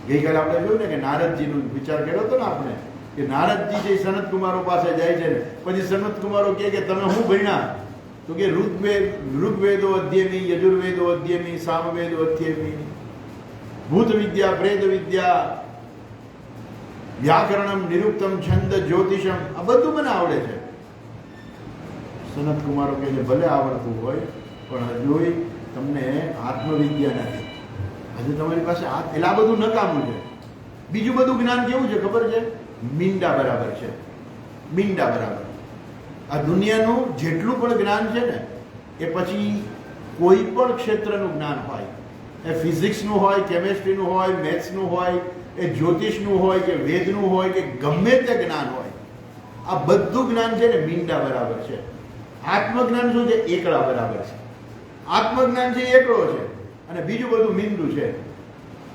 ગઈકાલે આપણે જોયું ને કે નારદજીનો વિચાર કર્યો હતો ને આપણે, કે નારદજી જે સનત કુમારો પાસે જાય છે ને પછી સનત કુમારો કહે કે તમે શું ભણ્યા? તો કે ઋગ્વેદો અધ્યમી, યજુર્વેદો અધ્યમી, સામવેદો અધ્યમી, ભૂત વિદ્યા, પ્રેત વિદ્યા, વ્યાકરણમ, નિરુક્તમ, છંદ, જ્યોતિષમ, આ બધું મને આવડે છે. સનત કુમારો કહે છે ભલે આવડતું હોય પણ હજુ તમને આત્મવિદ્યા નથી. હજુ તમારી પાસે એટલે આ બધું નકામું છે. બીજું બધું જ્ઞાન કેવું છે ખબર છે? મીંડા બરાબર છે. મીંડા બરાબર. આ દુનિયાનું જેટલું પણ જ્ઞાન છે ને એ પછી કોઈ પણ ક્ષેત્રનું જ્ઞાન હોય, એ ફિઝિક્સનું હોય, કેમેસ્ટ્રીનું હોય, મેથ્સનું હોય, એ જ્યોતિષનું હોય કે વેદનું હોય કે ગમે તે જ્ઞાન હોય, આ બધું જ્ઞાન છે ને મીંડા બરાબર છે. આત્મજ્ઞાન શું છે? એકડા બરાબર છે. આત્મજ્ઞાન છે એકડો છે અને બીજું બધું મીંડું છે.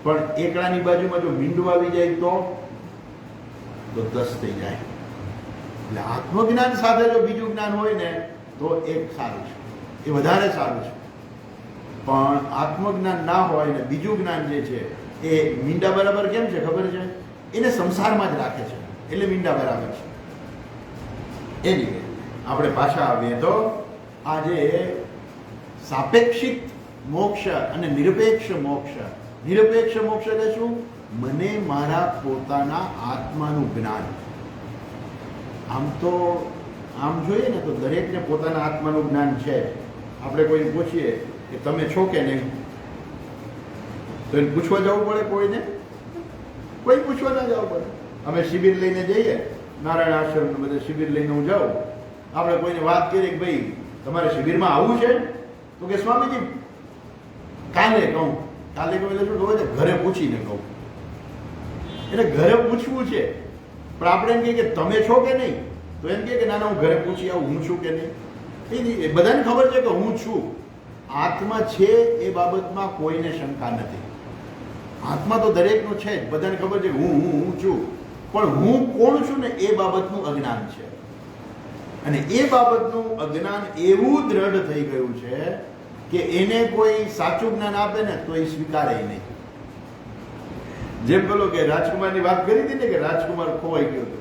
પણ એકડાની બાજુમાં જો મીંડું આવી જાય તો 10 થઈ જાય. એટલે આત્મજ્ઞાન સાથે જો બીજું જ્ઞાન હોય ને તો એક સારું છે, એ વધારે સારું છે. પણ આત્મજ્ઞાન ના હોય ને બીજું જ્ઞાન જે છે એ મીંડા બરાબર કેમ છે ખબર છે? એને સંસારમાં જ રાખે છે, એટલે મીંડા બરાબર છે. એની આપણે પાછા આવીએ તો આજે સાપેક્ષિત મોક્ષ અને નિરપેક્ષ મોક્ષ. નિરપેક્ષ મોક્ષ એટલે શું? મને મારા પોતાના આત્માનું જ્ઞાન. આમ તો આમ જોઈએ ને તો દરેકને પોતાના આત્માનું જ્ઞાન છે. આપણે કોઈને પૂછીએ કે તમે છો કે નહીં, તો એને પૂછવા જવું પડે કોઈને? કોઈ પૂછવા ના જવું પડે. અમે શિબિર લઈને જઈએ, નારાયણ આશ્રમ બધે શિબિર લઈને હું જાઉં, આપણે કોઈને વાત કરીએ કે ભાઈ તમારે શિબિરમાં આવવું છે, તો કે સ્વામીજી કાલે કહું. કાલે કહું એટલે શું ખબર છે? ઘરે પૂછીને કહું. એટલે ઘરે પૂછવું છે, પણ આપણે એમ કહીએ કે તમે છો કે નહીં, તો એમ કહે કે ના ના હું ઘરે પૂછી આવું હું છું કે નહીં. એ બધાને ખબર છે કે હું છું. આત્મા છે એ બાબતમાં કોઈને શંકા નથી. આત્મા તો દરેકનો છે જ, બધાને ખબર છે કે હું છું, પણ હું કોણ છું ને એ બાબતનું અજ્ઞાન છે. અને એ બાબતનું અજ્ઞાન એવું દ્રઢ થઈ ગયું છે કે એને કોઈ સાચું જ્ઞાન આપે ને તો એ સ્વીકારે નહીં. જેમ પેલો કે રાજકુમારની વાત કરી હતી ને કે રાજકુમાર ખોવાઈ ગયો હતો,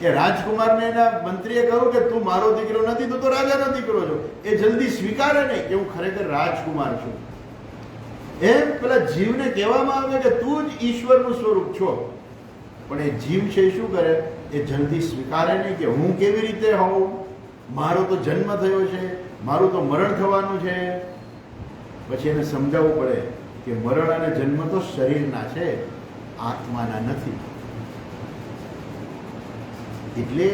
કે રાજકુમારને એના મંત્રીએ કહ્યું કે તું મારો દીકરો નથી, તું તો રાજાનો દીકરો છો. એ જલ્દી સ્વીકારે નહીં કે હું ખરેખર રાજકુમાર છું. એમ પેલા જીવને કહેવામાં આવે કે તું જ ઈશ્વરનું સ્વરૂપ છો, પણ એ જીવ છે શું કરે? એ જલ્દી સ્વીકારે નહીં કે હું કેવી રીતે હોઉં, મારો તો જન્મ થયો છે, મારું તો મરણ થવાનું છે. પછી એને સમજાવવું પડે કે મરણ અને જન્મ તો શરીરના છે, આત્માના નથી. એટલે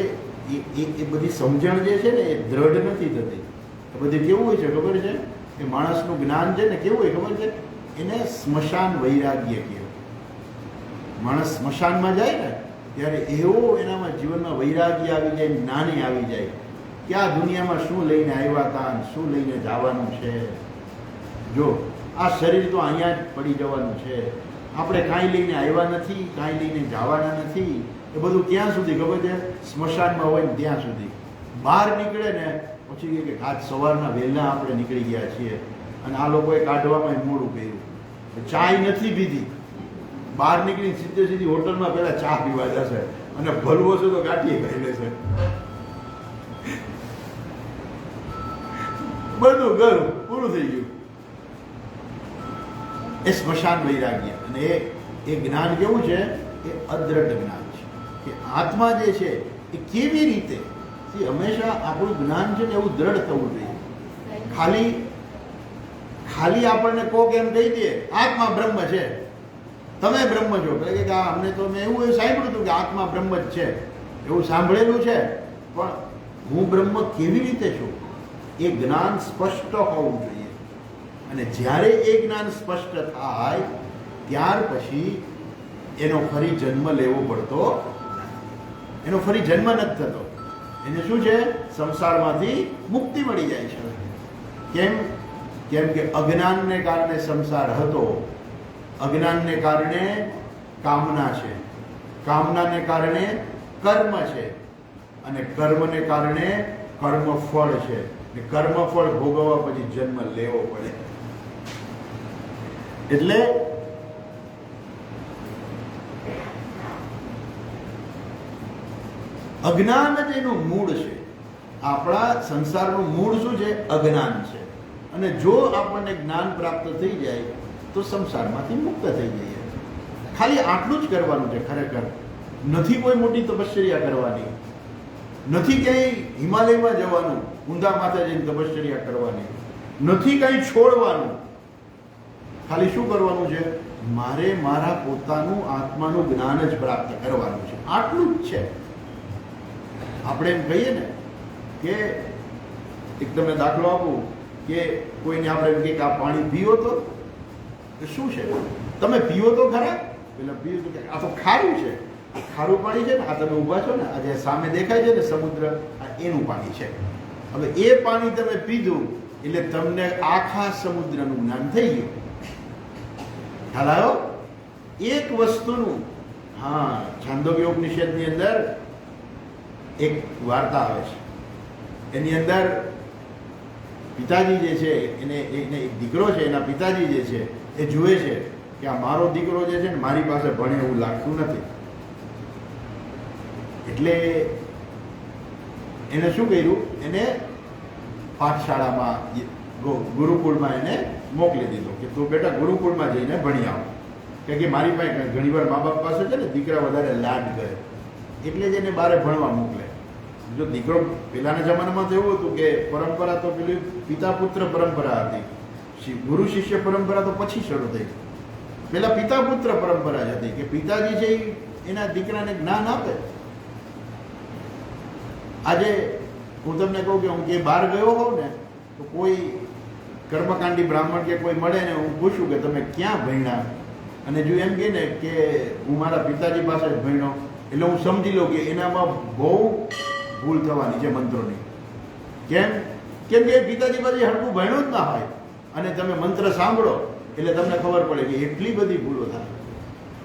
એ બધી સમજણ જે છે ને એ દ્રઢ નથી થતી. એ બધી કેવું હોય છે ખબર છે? એ માણસનું જ્ઞાન છે ને કેવું હોય ખબર છે? એને સ્મશાન વૈરાગ્ય કહેવાય. માણસ સ્મશાનમાં જાય ને ત્યારે એવો એનામાં જીવનમાં વૈરાગ્ય આવી જાય, જ્ઞાની આવી જાય કે આ દુનિયામાં શું લઈને આવ્યા હતા, શું લઈને જવાનું છે. જો આ શરીર તો અહીંયા જ પડી જવાનું છે, આપણે કાંઈ લઈને આવ્યા નથી, કાંઈ લઈને જવાના નથી. એ બધું ક્યાં સુધી ખબર છે? સ્મશાનમાં હોય ને ત્યાં સુધી. બહાર નીકળે ને પછી કે આજ સવારના વહેલા આપણે નીકળી ગયા છીએ અને આ લોકોએ કાઢવામાં મોડું કર્યું, ચાય નથી પીધી. બહાર નીકળી સીધી હોટલમાં પહેલા ચા પીવા જશે અને ભલવો છે તો ગાંઠીએ ખાઈ લેશે. બધું ગયું, પૂરું થઈ ગયું. એ સ્મશાન વૈરાગ્ય. અને એ જ્ઞાન કેવું છે? એ અદ્રઢ જ્ઞાન છે કે આત્મા જે છે એ કેવી રીતે, હંમેશા આપણું જ્ઞાન છે ને એવું દ્રઢ થવું જોઈએ. ખાલી આપણને કોક એમ કહી દે આત્મા બ્રહ્મ છે, તમે બ્રહ્મ છો, એટલે કે અમને તો મેં એવું સાંભળ્યું હતું કે આત્મા બ્રહ્મ જ છે, એવું સાંભળેલું છે, પણ હું બ્રહ્મ કેવી રીતે છું એ જ્ઞાન સ્પષ્ટ હોવું જોઈએ. અને જ્યારે એ જ્ઞાન સ્પષ્ટ થાય ત્યાર પછી એનો ફરી જન્મ લેવો પડતો, એનો ફરી જન્મ નથી થતો. એને શું છે? સંસારમાંથી મુક્તિ મળી જાય છે. કેમ કે અજ્ઞાનને કારણે સંસાર હતો, અજ્ઞાનને કારણે કામના છે, કામનાને કારણે કર્મ છે, અને કર્મને કારણે કર્મફળ છે. કર્મફળ ભોગવવા પછી જન્મ લેવો પડે. એટલે અજ્ઞાન જ એનું મૂળ છે. આપણા સંસારનું મૂળ શું છે? અજ્ઞાન છે. અને જો આપણને જ્ઞાન પ્રાપ્ત થઈ જાય તો સંસારમાંથી મુક્ત થઈ જઈએ. ખાલી આટલું જ કરવાનું છે ખરેખર. નથી કોઈ મોટી તપશ્ચર્યા કરવાની, નથી ક્યાંય હિમાલયમાં જવાનું, ઊંધા માથે જઈને તપશ્ચર્યા કરવાની, નથી કંઈ છોડવાનું. ખાલી શું કરવાનું છે? મારે મારા પોતાનું આત્માનું જ્ઞાન જ પ્રાપ્ત કરવાનું છે. આટલું જ છે. આપણે એમ કહીએ ને કે એક તમને દાખલો આપું કે કોઈને આપણે એમ કહીએ કે આ પાણી પીવો તો શું છે? તમે પીવો તો ખરા? પેલા પીવું તો આ તો ખારું છે, ખારું પાણી છે ને, આ તમે ઊભા છો ને, આ જે સામે દેખાય છે ને સમુદ્ર, આ એનું પાણી છે. હવે એ પાણી તમે પીધું એટલે તમને આખા સમુદ્રનું જ્ઞાન થઈ ગયું. ખ્યાલ આવ્યો? એક વસ્તુનું. હા, છાંદોગ્ય ઉપનિષદની અંદર એક વાર્તા આવે છે. એની અંદર પિતાજી જે છે એને એક દીકરો છે, એના પિતાજી જે છે એ જુએ છે કે આ મારો દીકરો જે છે ને મારી પાસે ભણે એવું લાગતું નથી. એટલે એને શું કર્યું? એને પાઠશાળામાં, ગુરુકુળમાં એને મોકલી દીધો કે તું બેટા ગુરુકુળમાં જઈને ભણી આવ. કે મારી પાસે ઘણી વાર મા બાપ પાસે છે ને દીકરા વધારે લાડ કરે એટલે જ એને બારે ભણવા મોકલે. જો દીકરો પેલાના જમાનામાં તો એવું હતું કે પરંપરા તો પેલી પિતા પુત્ર પરંપરા હતી, ગુરુ શિષ્ય પરંપરા તો પછી શરૂ થઈ. પેલા પિતા પુત્ર પરંપરા જ હતી કે પિતાજી છે એના દીકરાને જ્ઞાન આપે. આજે હું તમને કહું કે હું કે બહાર ગયો હોઉં ને તો કોઈ કર્મકાંડી બ્રાહ્મણ કે કોઈ મળે ને હું પૂછું કે તમે ક્યાં ભણ્યા, અને જો એમ કહે ને કે હું મારા પિતાજી પાસે જ ભણ્યો, એટલે હું સમજી લઉં કે એનામાં બહુ ભૂલ થવાની છે મંત્રોની. કેમ કેમ કે પિતાજી પાસે હરખું ભણ્યું જ ના હોય અને તમે મંત્ર સાંભળો એટલે તમને ખબર પડે કે એટલી બધી ભૂલો થાય.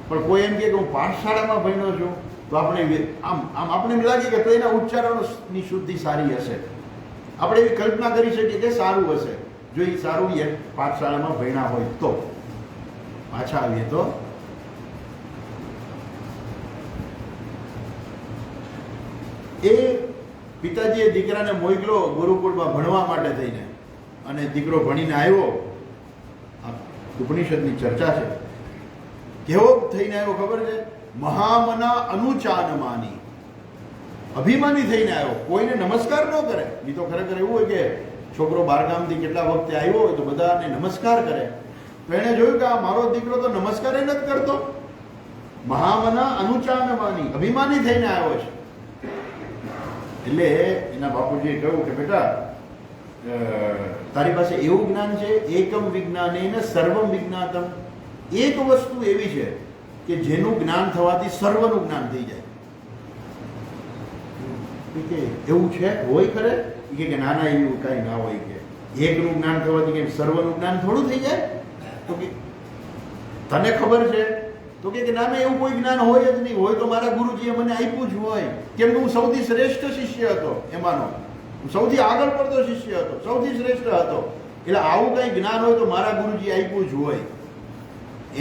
પણ કોઈ એમ કે હું પાઠશાળામાં ભણ્યો છું તો આપણે આમ આપણે એમ લાગે કે એના ઉચ્ચારણોની શુદ્ધિ સારી હશે, આપણે એવી કલ્પના કરી શકીએ કે સારું હશે જો એ સારું પાઠશાળામાં ભણ્યા હોય તો. પાછા આવીએ તો એ પિતાજીએ દીકરાને મોકલ્યો ગુરુકુળમાં ભણવા માટે થઈને, અને દીકરો ભણીને આવ્યો. આ ઉપનિષદની ચર્ચા છે. કેવો થઈને આવ્યો ખબર છે? મહામના અનુચાનમાની, અભિમાની થઈને આવ્યો. કોઈને નમસ્કાર ન કરે. એ તો ખરેખર એવું હોય કે છોકરો બારગામથી કેટલા વખતે આવ્યો હોય તો બધાને નમસ્કાર કરે. તો એને જોયું કે આ મારો દીકરો તો નમસ્કાર નથી કરતો. મહામના અનુચાનમાની, અભિમાની થઈને આવ્યો છે. એટલે એના બાપુજીએ કહ્યું કે બેટા તારી પાસે એવું જ્ઞાન છે, એકમ વિજ્ઞાનેન સર્વમ વિજ્ઞાતમ. એક વસ્તુ એવી છે કે જેનું જ્ઞાન થવાથી સર્વનું જ્ઞાન થઈ જાય. કે એવું છે? હોય ખરે? કે ના ના એવું કઈ ના હોય. કે એકનું જ્ઞાન થવાથી કે સર્વનું જ્ઞાન થોડું થઈ જાય? તો કે તને ખબર છે? તો કે ના ના એવું કોઈ જ્ઞાન હોય જ નહીં. હોય તો મારા ગુરુજીએ મને આપ્યું જ હોય. કેમ કે હું સૌથી શ્રેષ્ઠ શિષ્ય હતો એમાંનો, હું સૌથી આગળ પડતો શિષ્ય હતો, સૌથી શ્રેષ્ઠ હતો. એટલે આવું કઈ જ્ઞાન હોય તો મારા ગુરુજી આપ્યું જ હોય.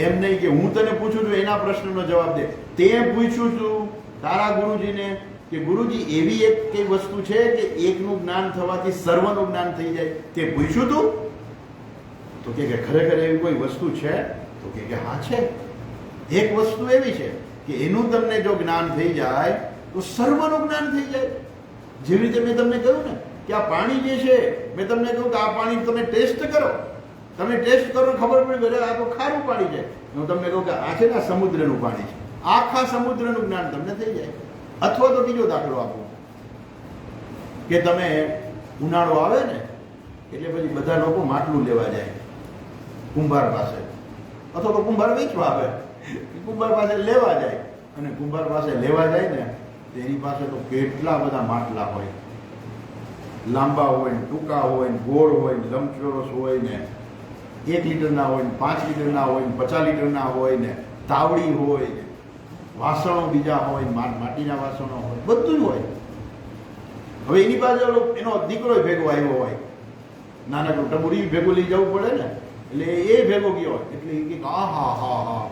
એમ નહીં કે હું તને પૂછું છું એના પ્રશ્નનો જવાબ દે. તે પૂછ્યું છું તારા ગુરુજીને કે ગુરુજી એવી એક કઈ વસ્તુ છે કે એકનું જ્ઞાન થવાથી સર્વનું જ્ઞાન થઈ જાય, તે પૂછ્યું તું? તો કે ખરેખર એવી કોઈ વસ્તુ છે? તો કે હા છે. એક વસ્તુ એવી છે કે એનું તમને જો જ્ઞાન થઈ જાય તો સર્વનું જ્ઞાન થઈ જાય. જેવી રીતે મેં તમને કહ્યું ને કે આ પાણી જે છે, મેં તમને કહ્યું કે આ પાણી તમે ટેસ્ટ કરો, તમે ટેસ્ટ કરો ખબર પડી ગઈ આ તો ખારું પાણી છે. હું તમને કહું કે આ છે ને સમુદ્રનું પાણી છે, આખા સમુદ્રનું જ્ઞાન તમને થઈ જાય. અથવા તો બીજો દાખલો આપું કે તમે ઉનાળો આવે ને એટલે પછી બધા લોકો માટલું લેવા જાય કુંભાર પાસે, અથવા તો કુંભાર વેચવા આવે, કુંભાર પાસે લેવા જાય. અને કુંભાર પાસે લેવા જાય ને તેની પાસે તો કેટલા બધા માટલા હોય, લાંબા હોય ને ટૂંકા હોય ને ગોળ હોય ને લંબચોરસ હોય ને 1 લીટરના હોય ને 5 લીટરના હોય ને 50 લીટરના હોય ને તાવડી હોય ને વાસણો બીજા હોય, માટીના વાસણો હોય, બધું જ હોય. હવે એની પાસે એનો દીકરો ભેગો આવ્યો હોય, નાનકડું ટબુરી ભેગું લઈ જવું પડે ને, એટલે એ ભેગો ગયો હોય. એટલે એ કે હા હા હા હા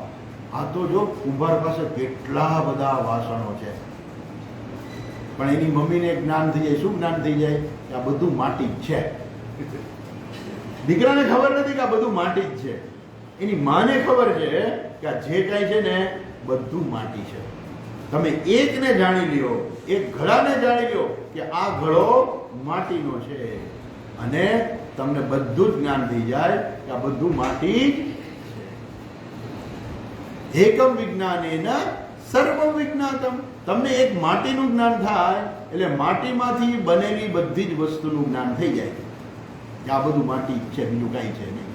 આ તો જો કુંભાર પાસે કેટલા બધા વાસણો છે. પણ એની મમ્મીને જ્ઞાન થઈ જાય. શું જ્ઞાન થઈ જાય? કે આ બધું માટી જ છે. દીકરાને ખબર નથી કે આ બધું માટી જ છે. એની માને ખબર છે કે આ જે કાંઈ છે ને બધું માટી છે. તમે એકને જાણી લ્યો, એક ઘડાને જાણી લ્યો કે આ ઘડો માટીનો છે, અને તમને બધું જ જ્ઞાન થઈ જાય કે આ બધું માટી જ છે. એકમ વિજ્ઞાનેન સર્વમ વિજ્ઞાતમ. તમને એક માટીનું જ્ઞાન થાય એટલે માટીમાંથી બનેલી બધી જ વસ્તુનું જ્ઞાન થઈ જાય કે આ બધું માટી જ છે, બીજું કાંઈ છે નહીં.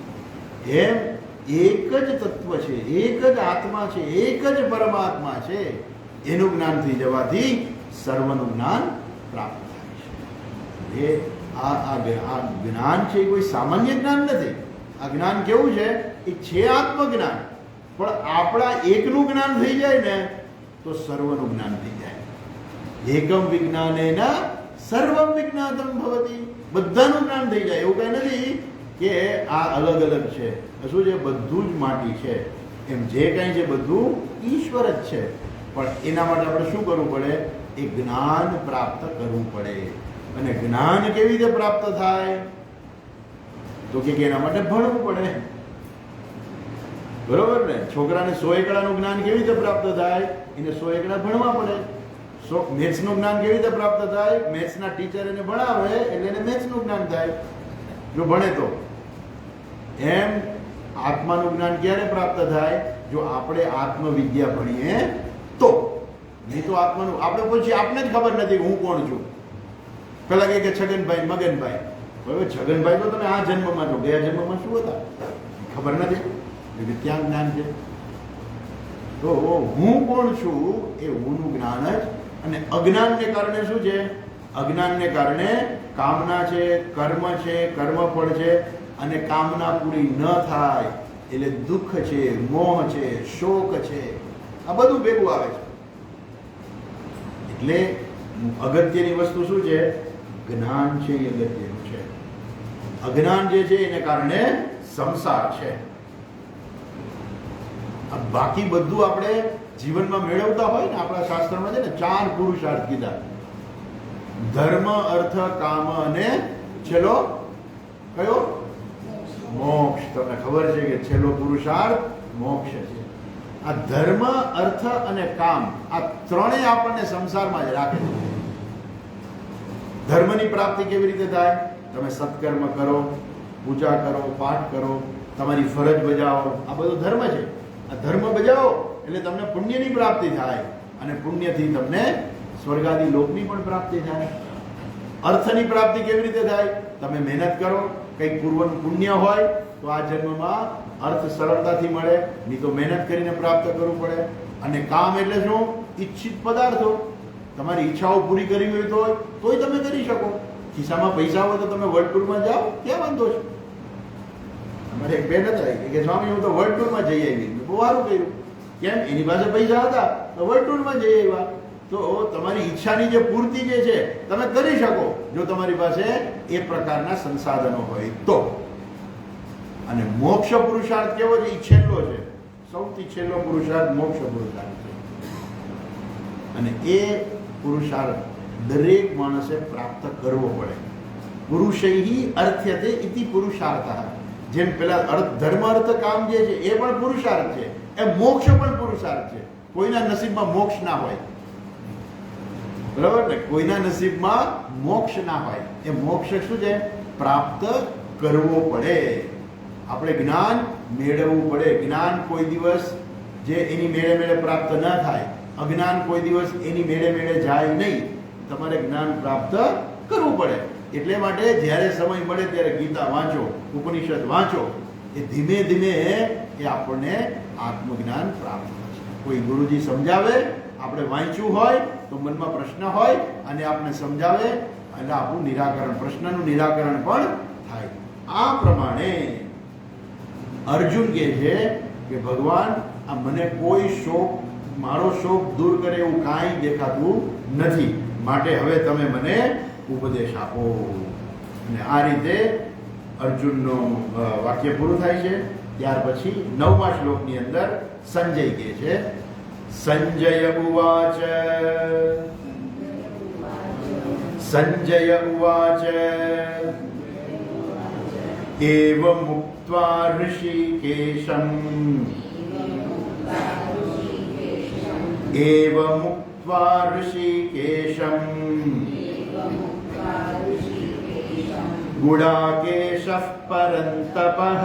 એમ એક જ તત્વ છે, એક જ આત્મા છે, એક જ પરમાત્મા છે. એનું જ્ઞાન થઈ જવાથી સર્વનું જ્ઞાન પ્રાપ્ત થાય છે. આ જ્ઞાન છે એ કોઈ સામાન્ય જ્ઞાન નથી. આ જ્ઞાન કેવું છે? એ છે આત્મજ્ઞાન. પણ આપણા એકનું જ્ઞાન થઈ જાય ને તો સર્વનું જ્ઞાન થઈ જાય. એકમ વિજ્ઞાનેન સર્વમ વિજ્ઞાતમ ભવતિ. બધાનું જ્ઞાન થઈ જાય. એવું કઈ નથી કે આ અલગ અલગ છે. શું છે? બધું જ માટી છે. એમ જે કંઈ છે બધું ઈશ્વર જ છે. પણ એના માટે આપણે શું કરવું પડે? એ જ્ઞાન પ્રાપ્ત કરવું પડે. અને જ્ઞાન કેવી રીતે પ્રાપ્ત થાય? તો કે એના માટે ભણવું પડે. બરોબર ને? છોકરાને 100 એકડાનું જ્ઞાન કેવી રીતે પ્રાપ્ત થાય? એને 100 એકડા ભણવા પડે. મેથ્સનું જ્ઞાન કેવી રીતે પ્રાપ્ત થાય? મેથ્સના ટીચર એને ભણાવે એટલે એને મેથ્સનું જ્ઞાન થાય, જો ભણે તો. એમ આત્માનું જ્ઞાન ક્યારે પ્રાપ્ત થાય? જો આપણે આત્મવિદ્યા ભણીએ તો. નહીં તો આત્માનું આપણે પછી આપને જ ખબર નથી હું કોણ છું. પેલા કહે કે છગનભાઈ મગનભાઈ, હવે છગનભાઈ તો તમે આ જન્મમાં છો, ગયા જન્મમાં શું હતા ખબર નથી, એટલે ત્યાં જ્ઞાન છે. તો હું કોણ છું એ હુંનું જ્ઞાન જ. અને અજ્ઞાનને કારણે શું છે? અજ્ઞાનને કારણે કામના છે, કર્મ છે, કર્મફળ છે, અને કામના પૂરી ન થાય એટલે દુઃખ છે, મોહ છે, શોક છે, આ બધું ભેગું આવે છે. એટલે અગત્યની વસ્તુ શું છે? જ્ઞાન છે એ અગત્યનું છે. અજ્ઞાન જે છે એને કારણે સંસાર છે. બાકી બધું આપણે જીવનમાં મેળવતા હોય ને, આપણા શાસ્ત્રમાં છે ને 4 પુરુષાર્થ કીધા: ધર્મ, અર્થ, કામ અને છેલ્લો કયો? મોક્ષ. તમને ખબર છે કે છેલ્લો પુરુષાર્થ મોક્ષ છે. આ ધર્મ, અર્થ અને કામ, આ ત્રણેય આપણને સંસારમાં જ રાખે છે. ધર્મની પ્રાપ્તિ કેવી રીતે થાય? તમે સત્કર્મ કરો, પૂજા કરો, પાઠ કરો, તમારી ફરજ બજાવો, આ બધો ધર્મ છે. આ ધર્મ બજાવો એટલે તમને પુણ્યની પ્રાપ્તિ થાય, અને પુણ્યથી તમને સ્વર્ગાદી લોકની પણ પ્રાપ્તિ થાય. અર્થની પ્રાપ્તિ કેવી રીતે થાય? તમે મહેનત કરો, કંઈક પૂર્વનું પુણ્ય હોય તો આ જન્મમાં અર્થ સરળતાથી મળે, નહીં તો મહેનત કરીને પ્રાપ્ત કરવું પડે. અને કામ એટલે શું? ઈચ્છિત પદાર્થો. તમારી ઈચ્છાઓ પૂરી કરવી હોય તોય તમે કરી શકો. ખિસ્સામાં પૈસા હોય તો તમે વર્લ્ડ ટૂરમાં જાઓ, ક્યાં વાંધો છે? અમારે એક બેન હતા કે સ્વામી હું તો વર્લ્ડ ટૂરમાં જઈ આવી. બહુ સારું કર્યું. કેમ? એની પાસે પૈસા હતા તો વર્લ્ડ ટૂરમાં જઈ આવ્યા. તો તમારી ઈચ્છાની જે પૂર્તિ જે છે તમે કરી શકો, જો તમારી પાસે એ પ્રકારના સંસાધનો હોય તો. અને મોક્ષ પુરુષાર્થ કેવો છે? એ છેલ્લો છે, સૌથી છેલ્લો પુરુષાર્થ મોક્ષ પુરુષાર્થ છે. અને એ પુરુષાર્થ દરેક માણસે પ્રાપ્ત કરવો પડે. પુરુષૈહિ અર્થ્યતે ઇતિ પુરુષાર્થ. જેમ પેલા ધર્મ, અર્થ, કામ જે છે એ પણ પુરુષાર્થ છે, એ મોક્ષ પણ પુરુષાર્થ છે. કોઈના નસીબમાં મોક્ષ ના હોય, બરાબર ને? કોઈના નસીબમાં મોક્ષ ના હોય. એ મોક્ષ શું છે? પ્રાપ્ત કરવો પડે. આપણે જ્ઞાન મેળવવું પડે. જ્ઞાન કોઈ દિવસ જે એની મેળે મેળે પ્રાપ્ત ન થાય, અજ્ઞાન કોઈ દિવસ એની મેળે મેળે જાય નહીં. તમારે જ્ઞાન પ્રાપ્ત કરવું પડે. એટલે માટે જ્યારે સમય મળે ત્યારે ગીતા વાંચો, ઉપનિષદ વાંચો. એ ધીમે ધીમે એ આપણને આત્મજ્ઞાન પ્રાપ્ત થશે. કોઈ ગુરુજી સમજાવે, આપણે વાંચ્યું હોય તો મનમાં પ્રશ્ન હોય અને આપણે સમજાવે એટલે આપણું નિરાકરણ, પ્રશ્નનું નિરાકરણ પણ થાય. આ પ્રમાણે અર્જુન કહે છે કે ભગવાન, આ મને કોઈ શોક, મારો શોક દૂર કરે એવું કાંઈ દેખાતું નથી, માટે હવે તમે મને ઉપદેશ આપો. અને આ રીતે અર્જુનનું વાક્ય પૂરું થાય છે. ત્યાર પછી 9મા શ્લોકની અંદર સંજય કહે છે, સંજય ઉવાચ સંજય ઉવાચ એવં મુક્ત્વા ઋષિકેશં એવં મુક્ત્વા ઋષિકેશં ગુડાકેશઃ પરંતપઃ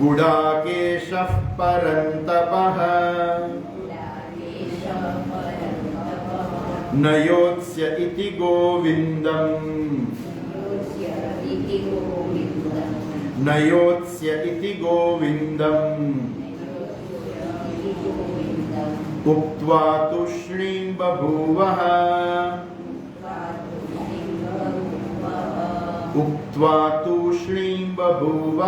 ગુડાકેશઃ પરંતપઃ નયોત્સ્ય ઇતિ ગોવિંદં નયોત્સ્ય ઇતિ ગોવિંદં ઉક્ત્વા તુષ્ણીં બભૂવઃ ઉક્ત્વા તુષ્ણીં બભૂવઃ.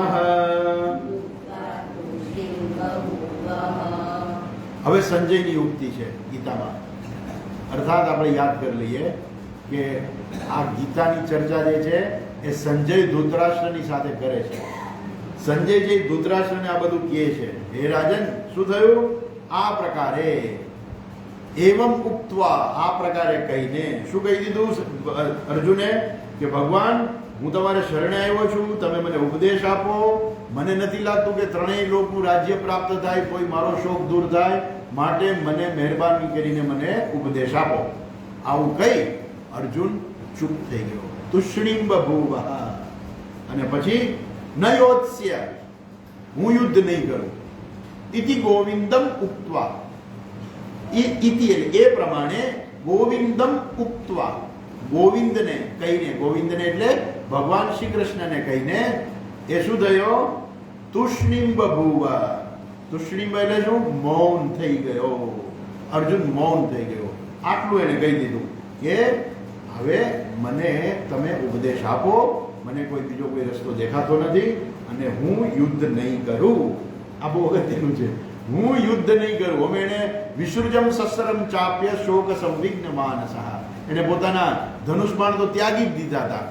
હવે સંજયની ઉક્તિ છે ગીતામાં. અર્થાત આપણે યાદ કરી લઈએ કે આ ગીતાની ચર્ચા જે છે એ સંજય ધૃતરાષ્ટ્રની સાથે કરે છે. સંજય જે ધૃતરાષ્ટ્રને આ બધું કહે છે, હે રાજન શું થયું? આ પ્રકારે એવમ ઉક્ત્વા, આ પ્રકારે કહીને શું કહી દીધું અર્જુને? કે ભગવાન હું તમારે શરણે આવ્યો છું, તમે મને ઉપદેશ આપો. મને નથી લાગતું કે ત્રણેય લોકનું રાજ્ય પ્રાપ્ત થાય, કોઈ મારો શોક દૂર થાય, માટે મને મહેરબાની કરીને મને ઉપદેશ આપો. આવું કહી અર્જુન ચૂપ થઈ ગયો. તુષ્ણીમ બભૂવ, અને પછી ન યોત્સ્ય, હું યુદ્ધ નહીં કરું. ઇતિ ગોવિંદમ ઉક્ત્વા, ઇતિ એ પ્રમાણે ગોવિંદમ ઉક્ત્વા, ગોવિંદને કહીને, ગોવિંદને એટલે ભગવાન શ્રી કૃષ્ણને કહીને એ શું થયો? તુષ્ણીમ બભૂવ. તુષ્ણીમ એટલે શું? મૌન થઈ ગયો. અર્જુન મૌન થઈ ગયો. આટલું એને કહી દીધું કે હવે મને તમે ઉપદેશ આપો, મને કોઈ બીજો કોઈ રસ્તો દેખાતો નથી અને હું યુદ્ધ નહીં કરું. આ બહુ અગત્યનું છે. હું યુદ્ધ નહીં કરું. હવે એને વિસૃજમ શસ્ત્રમ ચાપ્ય શોક સંવિઘ્ન માનસઃ, એને પોતાના ધનુષ બાણ તો ત્યાગી જ દીધા હતા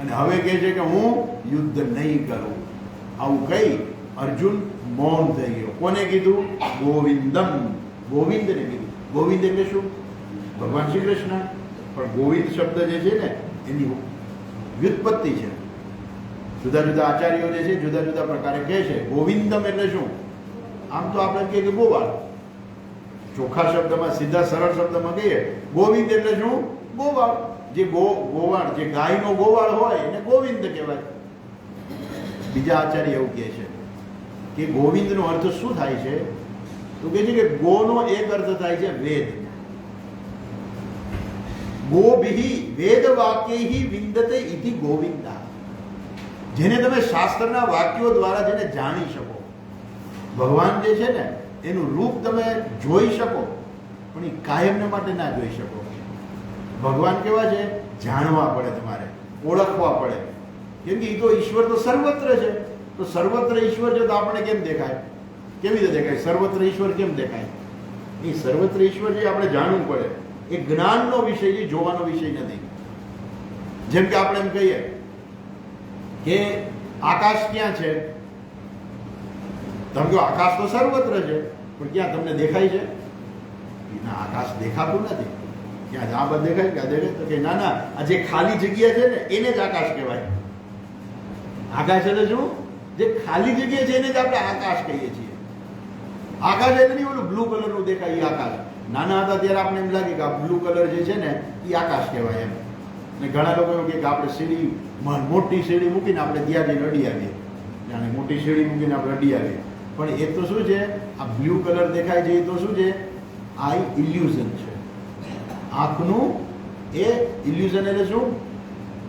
અને હવે કહે છે કે હું યુદ્ધ નહીં કરું. આવું કહી અર્જુન મૌન થઈ ગયો. કોને કીધું? ગોવિંદમ, ગોવિંદને કીધું. ગોવિંદ એટલે શું? ભગવાન શ્રી કૃષ્ણ. પણ ગોવિંદ શબ્દ જે છે ને એની વ્યુત્પત્તિ છે. જુદા જુદા આચાર્યો જે છે જુદા જુદા પ્રકારે કહે છે. ગોવિંદમ એટલે શું? આમ તો આપણે કહીએ કે ગોવાળ, ચોખ્ખા શબ્દમાં, સીધા સરળ શબ્દમાં કહીએ ગોવિંદ એટલે શું? ગોવાળ. જે ગોવાળ, જે ગાયનો ગોવાળ હોય એને ગોવિંદ કહેવાય. બીજા આચાર્ય એવું કહે છે કે ગોવિંદનો અર્થ શું થાય છે? તો કહે છે કે ગોનો એક અર્થ થાય છે વેદ. ગોભિ વેદ વાક્યૈ વિંદતે ઇતિ ગોવિંદા. જેને તમે શાસ્ત્રના વાક્યો દ્વારા જેને જાણી શકો. ભગવાન જે છે ને એનું રૂપ તમે જોઈ શકો પણ એ કાયમને માટે ના જોઈ શકો. ભગવાન કેવા છે? જાણવા પડે, તમારે ઓળખવા પડે. કેમ કે એ તો ઈશ્વર તો સર્વત્ર છે. તો સર્વત્ર ઈશ્વર છે તો આપણે કેમ દેખાય? કેવી રીતે દેખાય? સર્વત્ર ઈશ્વર કેમ દેખાય? એ સર્વત્ર ઈશ્વર છે આપણે જાણવું પડે. એ જ્ઞાનનો વિષય છે, જોવાનો વિષય નથી. જેમ કે આપણે એમ કહીએ કે આકાશ ક્યાં છે? તમે કહો આકાશ તો સર્વત્ર છે, પણ ક્યાં તમને દેખાય છે? ના, આકાશ દેખાતું નથી. ક્યાં આ બધું દેખાય? ક્યાં દેખાય? તો કે ના ના, આ જે ખાલી જગ્યા છે ને એને જ આકાશ કહેવાય. આકાશ એટલે શું? જે ખાલી જગ્યા છે એને જ આપણે આકાશ કહીએ છીએ. આકાશ એટલે નહીં ઓલું બ્લુ કલરનું દેખાય એ આકાશ. નાના હતા ત્યારે આપણે એમ લાગે કે આ બ્લુ કલર જે છે ને એ આકાશ કહેવાય એમ. ને ઘણા લોકો એવું કે આપણે સીડી, મોટી સીડી મૂકીને આપણે ત્યાં જઈને અડી આવીએ. જાણે મોટી સીડી મૂકીને આપણે અડી આવીએ. પણ એ તો શું છે? આ બ્લુ કલર દેખાય છે એ તો શું છે? આ ઇલ્યુઝન છે. આંખનું એ ઇલ્યુઝન એટલે શું?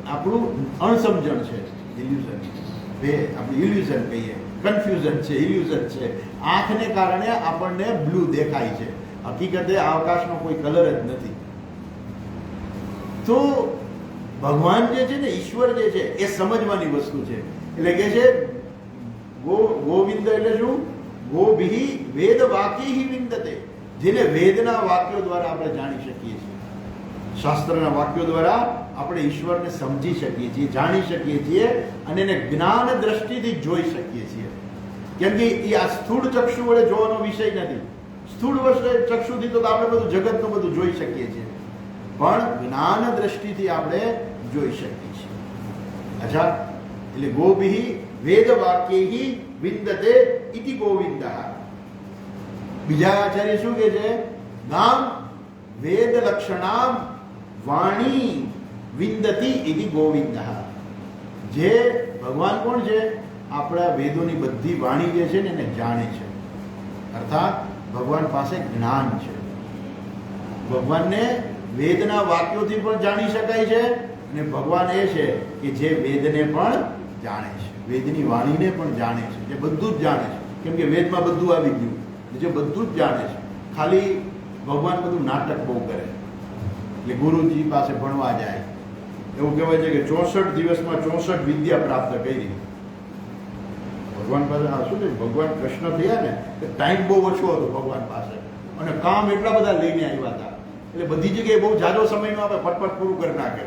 આપણું અણસમજણ છે. ઇલ્યુઝન આપણે ઇલ્યુઝન કહીએ, કન્ફ્યુઝન છે, ઇલ્યુઝન છે. આંખને કારણે આપણને બ્લુ દેખાય છે. હકીકતે આકાશનો કોઈ કલર જ નથી. તો ભગવાન જે છે ને, ઈશ્વર જે છે એ સમજવાની વસ્તુ છે. એટલે કે છે ગોવિંદ એટલે શું? ગોભિ વેદ વાક્યૈ વિંદતે. જેને વેદના વાક્યો દ્વારા આપણે જાણી શકીએ છીએ. શાસ્ત્રના વાક્યો દ્વારા આપણે ઈશ્વરને સમજી શકીએ છીએ, જાણી શકીએ છીએ અને એને જ્ઞાન દ્રષ્ટિથી જોઈ શકીએ છીએ. કેમ કે એ આ સ્થૂળ ચક્ષુ વડે જોવાનો વિષય નથી. સ્થૂળ ચક્ષુથી તો આપણે બધું જગતનું બધું જોઈ શકીએ છીએ, પણ જ્ઞાન દ્રષ્ટિથી આપણે જોઈ શકીએ છીએ. અચ્છા, એટલે ગોભિ વેદ વાક્યૈ વિંદતે ઇતિ ગોવિંદઃ. બીજા આચાર્ય શું કહે છે? નામ વેદ લક્ષણામ વાણી વિંદતી ઇતિ ગોવિંદઃ. જે ભગવાન કોણ છે? આપણા વેદોની બધી વાણી જે છે ને એને જાણે છે. અર્થાત ભગવાન પાસે જ્ઞાન છે. ભગવાનને વેદના વાક્યોથી પણ જાણી શકાય છે અને ભગવાન એ છે કે જે વેદને પણ જાણે છે, વેદની વાણીને પણ જાણે છે, જે બધું જ જાણે છે. કેમ કે વેદમાં બધું આવી ગયું, જે બધું જ જાણે છે. ખાલી ભગવાન બધું નાટક બહુ કરે. એટલે ગુરુજી પાસે ભણવા જાય. એવું કહેવાય છે કે 64 દિવસમાં 64 વિદ્યા પ્રાપ્ત કરી. ભગવાન પાસે શું છે? ભગવાન કૃષ્ણ થયા ને ટાઈમ બહુ ઓછો હતો ભગવાન પાસે અને કામ એટલા બધા લઈને આવ્યા હતા. એટલે બધી જગ્યાએ બહુ જાજો સમયમાં આપણે ફટફટ પૂરું કરી નાખે.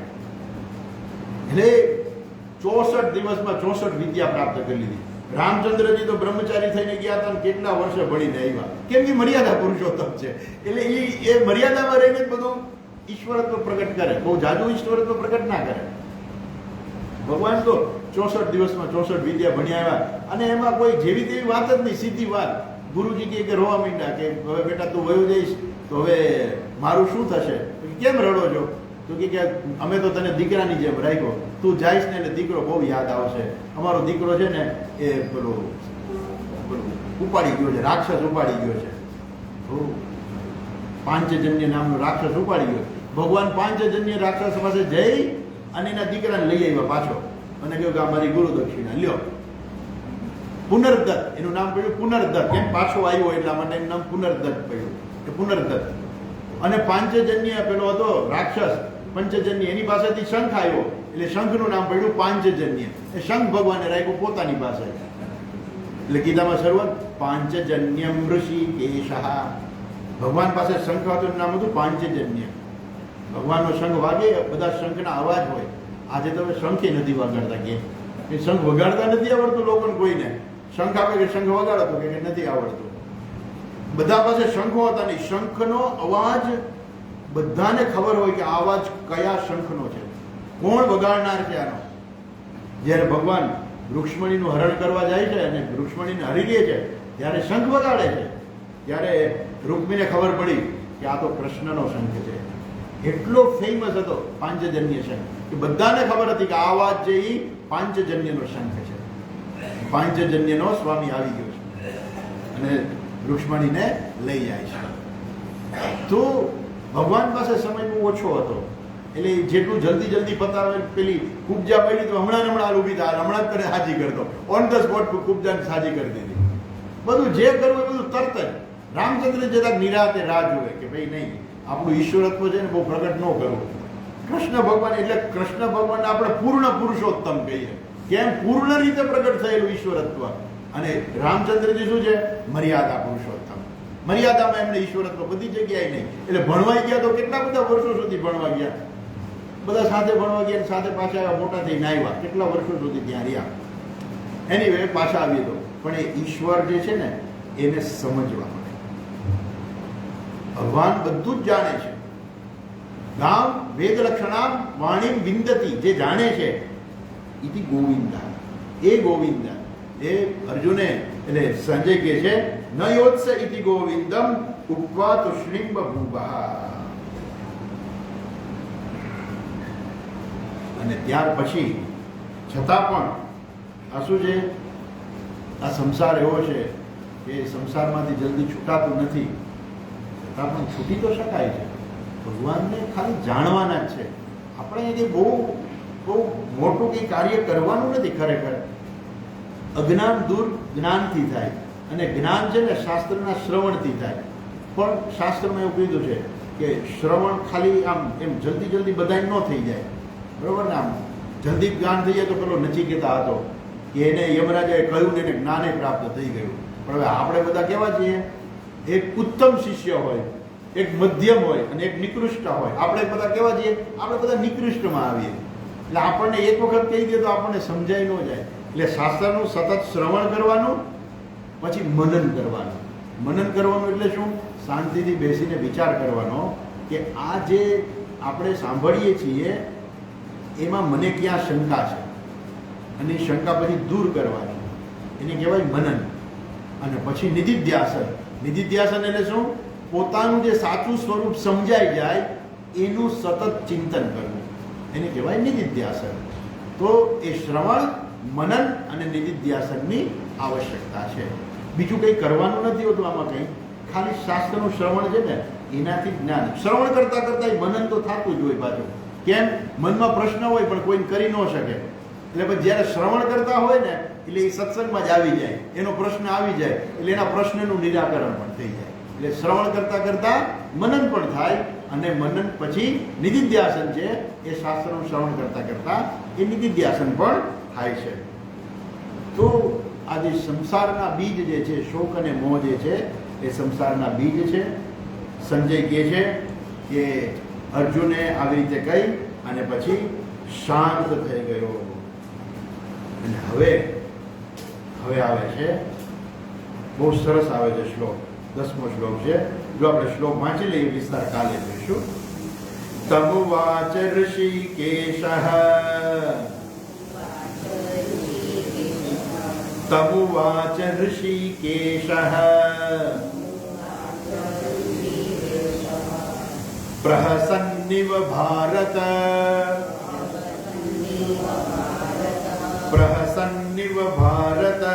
એટલે 64 દિવસમાં 64 વિદ્યા પ્રાપ્ત કરી લીધી. રામચંદ્રજી તો બ્રહ્મચારી થઈને ગયા હતા અને કેટલા વર્ષે ભણીને આવ્યા. કેમ કે મર્યાદા પુરુષોત્તમ છે. એટલે એ મર્યાદામાં રહીને જ બધું ઈશ્વરત્વ પ્રગટ કરે. બહુ જાદુ ઈશ્વરત્વ પ્રગટ ના કરે. ભગવાન તો 64 દિવસમાં 64 વિદ્યા ભણી આવ્યા, અને એમાં કોઈ જેવી તેવી વાત જ નહીં, સીધી વાત. ગુરુજી કે રોવા માંડ્યા કે હવે બેટા તું વયો જઈશ તો હવે મારું શું થશે? કેમ રડો છો? તો કે અમે તો તને દીકરાની જેમ રાખ્યો, તું જઈશ ને એટલે દીકરો બહુ યાદ આવશે. અમારો દીકરો છે ને એ પેલું ઉપાડી ગયો છે, રાક્ષસ ઉપાડી ગયો છે, પાંચજન્ય નામનો રાક્ષસ ઉપાડી ગયો. ભગવાન પાંચજન્ય રાક્ષસ પાસે જઈ અને એના દીકરાને લઈ આવ્યા પાછો, અને કહ્યું કે આ મારી ગુરુ દક્ષિણા લ્યો. પુનર્દત્ત એનું નામ પડ્યું, પુનર્દત્ત. કેમ પાછો આવ્યો એટલા માટે એનું નામ પુનર્દત્ત પડ્યું, કે પુનર્દત્ત. અને પાંચજન્ય પેલો હતો રાક્ષસ પંચજન્ય, એની પાસેથી શંખ આવ્યો એટલે શંખનું નામ પડ્યું પાંચજન્ય. એ શંખ ભગવાને રાખ્યું પોતાની પાસે. એટલે ગીતામાં શરૂઆત પાંચજન્યમ ઋષિકેશઃ. ભગવાન પાસે શંખ હતું, નામ હતું પાંચજન્ય. ભગવાનનો શંખ વાગે, બધા શંખના અવાજ હોય. આજે તમે શંખે નથી વગાડતા, કે એ શંખ વગાડતા નથી આવડતું લોકોને, કોઈને શંખ આપે કે શંખ વગાડો તો કે નથી આવડતું. બધા પાસે શંખો હતા ને શંખનો અવાજ બધાને ખબર હોય કે આ અવાજ કયા શંખનો છે, કોણ વગાડનાર છે આનો. જ્યારે ભગવાન રૂક્ષ્મણીનું હરણ કરવા જાય છે અને રૂક્ષ્મણીને હરી લે છે ત્યારે શંખ વગાડે છે. ત્યારે રૂક્મીને ખબર પડી કે આ તો કૃષ્ણનો શંખ છે. એટલો ફેમસ હતો પાંચજન્ય શંખ કે બધાને ખબર હતી કે આ અવાજ છે એ પાંચજન્યનો શંખ છે. પાંચજન્યનો સ્વામી આવી ગયો છે અને રૂક્ષ્મણીને લઈ જાય છે. તો ભગવાન પાસે સમય બહુ ઓછો હતો, એટલે જેટલું જલ્દી પતાવે. પેલી કુબજા પડી તો હમણાં ઊભી થાય, હમણાં જ તને સાજી કરતો, ઓન ધ સ્પોટ કુબજાને સાજી કરી દીધી. બધું જે કરવું એ બધું તરત જ. રામચંદ્ર જરાક નિરાતે રાહ જોવે કે ભાઈ નહીં, આપણું ઈશ્વરત્વ છે ને બહુ પ્રગટ ન કરવું. કૃષ્ણ ભગવાન એટલે કૃષ્ણ ભગવાનને આપણે પૂર્ણ પુરુષોત્તમ કહીએ. કેમ? પૂર્ણ રીતે પ્રગટ થયેલું ઈશ્વરત્વ. અને રામચંદ્રજી શું છે? મર્યાદા પુરુષોત્તમ. મર્યાદામાં એમને ઈશ્વરત્વ બધી જગ્યાએ નહીં. એટલે ભણવા ગયા તો કેટલા બધા વર્ષો સુધી ભણવા ગયા, બધા સાથે ભણવા ગયા, સાથે પાછા આવ્યા, મોટા થઈને આવ્યા, કેટલા વર્ષો સુધી ત્યાં રહ્યા. એનીવે પાછા આવી તો પણ એ ઈશ્વર જે છે ને એને સમજવા પડે. ભગવાન બધું જ જાણે છે. ગામ વેદ લક્ષણામ વાણીમ વિંદતી, જે જાણે છે ઇતિ ગોવિંદા, એ ગોવિંદા. એ અર્જુને એટલે સંજય કહે છે ન યોત્સ ઇતિ ગોવિંદમ ઉપવા તુષ્ણિમ્બ ભૂભા. અને ત્યાર પછી છતાં પણ આ શું છે? આ સંસાર એવો છે કે સંસારમાંથી જલ્દી છૂટાતું નથી. છતાં પણ છૂટી તો શકાય છે. ભગવાનને ખાલી જાણવાના જ છે. આપણે એ બહુ બહુ મોટું કંઈ કાર્ય કરવાનું નથી ખરેખર. અજ્ઞાન દૂર જ્ઞાનથી થાય, અને જ્ઞાન છે ને શાસ્ત્રના શ્રવણથી થાય. પણ શાસ્ત્રમાં એવું કીધું છે કે શ્રવણ ખાલી આમ એમ જલ્દી બધાય ન થઈ જાય, બરોબર ને? આમ જલ્દી જ્ઞાન થઈ જાય તો પેલો નચિકેતા હતો કે એને યમરાજાએ કહ્યું ને એને જ્ઞાને પ્રાપ્ત થઈ ગયું. પણ હવે આપણે બધા કેવા છીએ? એક ઉત્તમ શિષ્ય હોય, એક મધ્યમ હોય અને એક નિકૃષ્ટ હોય. આપણે બધા કેવા છીએ? આપણે બધા નિકૃષ્ટમાં આવીએ. એટલે આપણને એક વખત કહી દે તો આપણને સમજાય ન જાય. એટલે શાસ્ત્રનું સતત શ્રવણ કરવાનું, પછી મનન કરવાનું. મનન કરવાનું એટલે શું? શાંતિથી બેસીને વિચાર કરવાનો કે આ જે આપણે સાંભળીએ છીએ એમાં મને ક્યાં શંકા છે, અને એ શંકા પછી દૂર કરવાની, એને કહેવાય મનન. અને પછી નિધિધ્યાસન. નિધિધ્યાસન એટલે શું? પોતાનું જે સાચું સ્વરૂપ સમજાઈ જાય એનું સતત ચિંતન કરવું, એને કહેવાય નિધિધ્યાસન. તો એ શ્રવણ, મનન અને નિધિધ્યાસનની આવશ્યકતા છે. બીજું કંઈ કરવાનું નથી હોતું આમાં. કંઈ ખાલી શાસ્ત્રનું શ્રવણ છે ને એનાથી જ્ઞાન. શ્રવણ કરતા કરતા મનન તો થતું જ હોય પાછું. કેમ? મનમાં પ્રશ્ન હોય પણ કોઈ કરી ન શકે. એટલે પછી જ્યારે શ્રવણ કરતા હોય ને એટલે એ સત્સંગમાં જ આવી જાય, એનો પ્રશ્ન આવી જાય એટલે એના પ્રશ્નનું નિરાકરણ પણ થઈ જાય. એટલે શ્રવણ કરતા કરતા મનન પણ થાય, અને મનન પછી નિધિધ્યાસન છે એ શાસ્ત્રનું શ્રવણ કરતા કરતા એ નિધિધ્યાસન પણ થાય છે. તો આ જે સંસારના બીજ જે છે, શોક અને મોહ જે છે એ સંસારના બીજ છે. સંજય કહે છે કે અર્જુને આવી રીતે કહી અને પછી શાંત થઈ ગયો. અને હવે આવે છે બહુ સરસ આવે છે શ્લોક, 10મો શ્લોક છે. જો આપણે શ્લોક વાંચી લઈએ, વિસ્તાર કાલે જોઈશું. તમુવાચ ઋષિકેશઃ तमुवाच ऋषिकेशः प्रहसन्निव भारत प्रहसन्निव भारत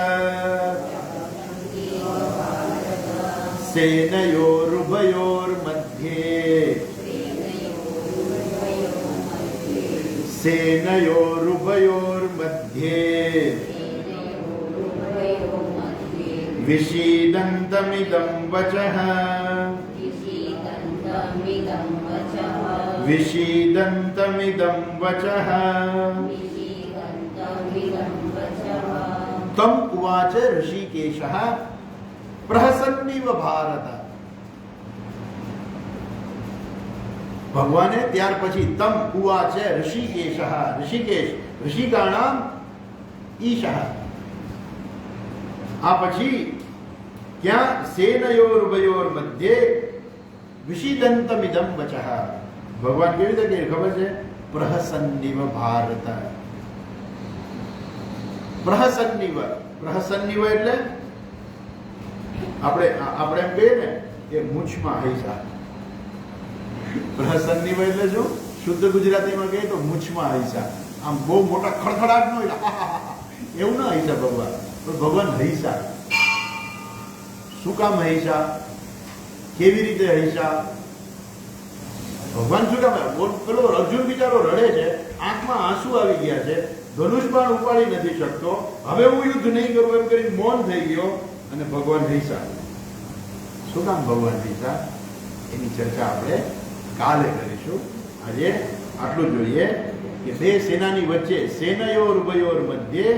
सेनयोरुभयोर्मध्ये सेनयोरुभयोर्मध्ये विषीदन्तमिदं वचः विषीदन्तमिदं वचः तम उवाच ऋषिकेशः प्रहसन्निव भारत. ભગવાને ત્યાર પછી તમ ઉવાચ ઋષિકેશઃ ઋષિકેશ ઋષિકાણામ ઈશઃ. આ પછી ક્યાં સેનયોરુભયોર મધ્યે વિષીદંતમિદં વચઃ. ભગવાન કેવી રીતે કહે ખબર છે? પ્રહસન્નિવ ભારત. પ્રહસન્નિવ પ્રહસન્નિવ એટલે આપણે એમ કહીએ ને કે મૂછમાં હૈસા. પ્રહસન્નિવ એટલે શું? શુદ્ધ ગુજરાતીમાં કહીએ તો મૂછમાં હૈસા. આમ બહુ મોટા ખડખડાટ ન હોય એવું ના હૈસા ભગવાન. પણ ભગવાન હૈસા. શું કામ હૈસા? કેવી રીતે હૈસા? ભગવાન શું કામ? પેલો અર્જુન બિચારો રડે છે, આંખમાં આંસુ આવી ગયા છે, ધનુષ બાણ ઉપાડી નથી શકતો, હવે હું યુદ્ધ નહીં કરું એમ કરીને મૌન થઈ ગયો અને ભગવાન હૈસા. શું કામ ભગવાન હૈસા? એની ચર્ચા આપણે કાલે કરીશું. આજે આટલું જોઈએ કે બે સેનાની વચ્ચે સેનયોરુભયોર મધ્યે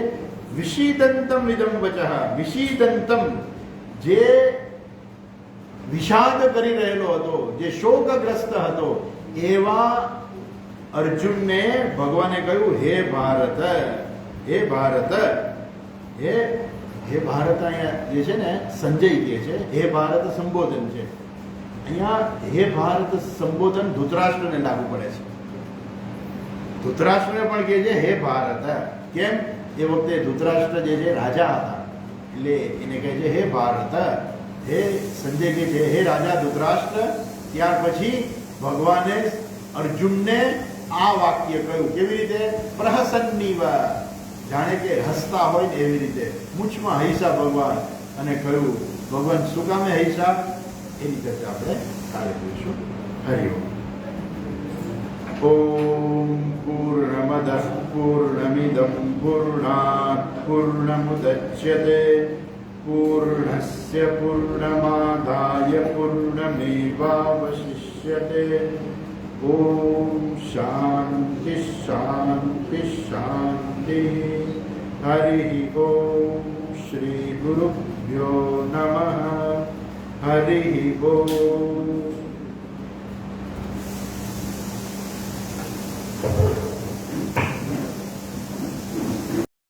વિષીદંતમ વિદમ વચઃ. વિષીદંતમ જે વિષાદ કરી રહેલો હતો, જે શોકગ્રસ્ત હતો, એવા અર્જુનને ભગવાને કહ્યું હે ભારત, હે ભારત, હે ભારત. અહીંયા જે છે ને સંજય કહે છે હે ભારત સંબોધન છે. અહીંયા હે ભારત સંબોધન ધૃતરાષ્ટ્રને લાગુ પડે છે. ધૃતરાષ્ટ્રને પણ કહે છે હે ભારત. કેમ? એ વખતે ધૃતરાષ્ટ્ર જે છે રાજા હતા, એટલે એને કહે છે હે ભારત. હે સંજય કહે છે હે રાજા ધૃતરાષ્ટ્ર. ત્યાર પછી ભગવાને અર્જુનને આ વાક્ય કહ્યું. કેવી રીતે? પ્રહસન્નિવ, જાણે કે હસતા હોય ને એવી રીતે મૂછમાં હૈસા ભગવાન. અને કહ્યું ભગવાન શું કામે હૈસા? એની ચર્ચા આપણે કાલે કરીશું. હરિ ઓમ. ઓમ પૂર્ણમદઃ પૂર્ણમિદં પૂર્ણાત પૂર્ણમુદચ્યતે પૂર્ણસ્ય પૂર્ણમાદાય પૂર્ણમેવાવશિષ્યતે. ઓમ શાંતિ શાંતિ શાંતિ. હરિ ઓમ શ્રી ગુરુભ્યો નમઃ. હરિ ઓમ.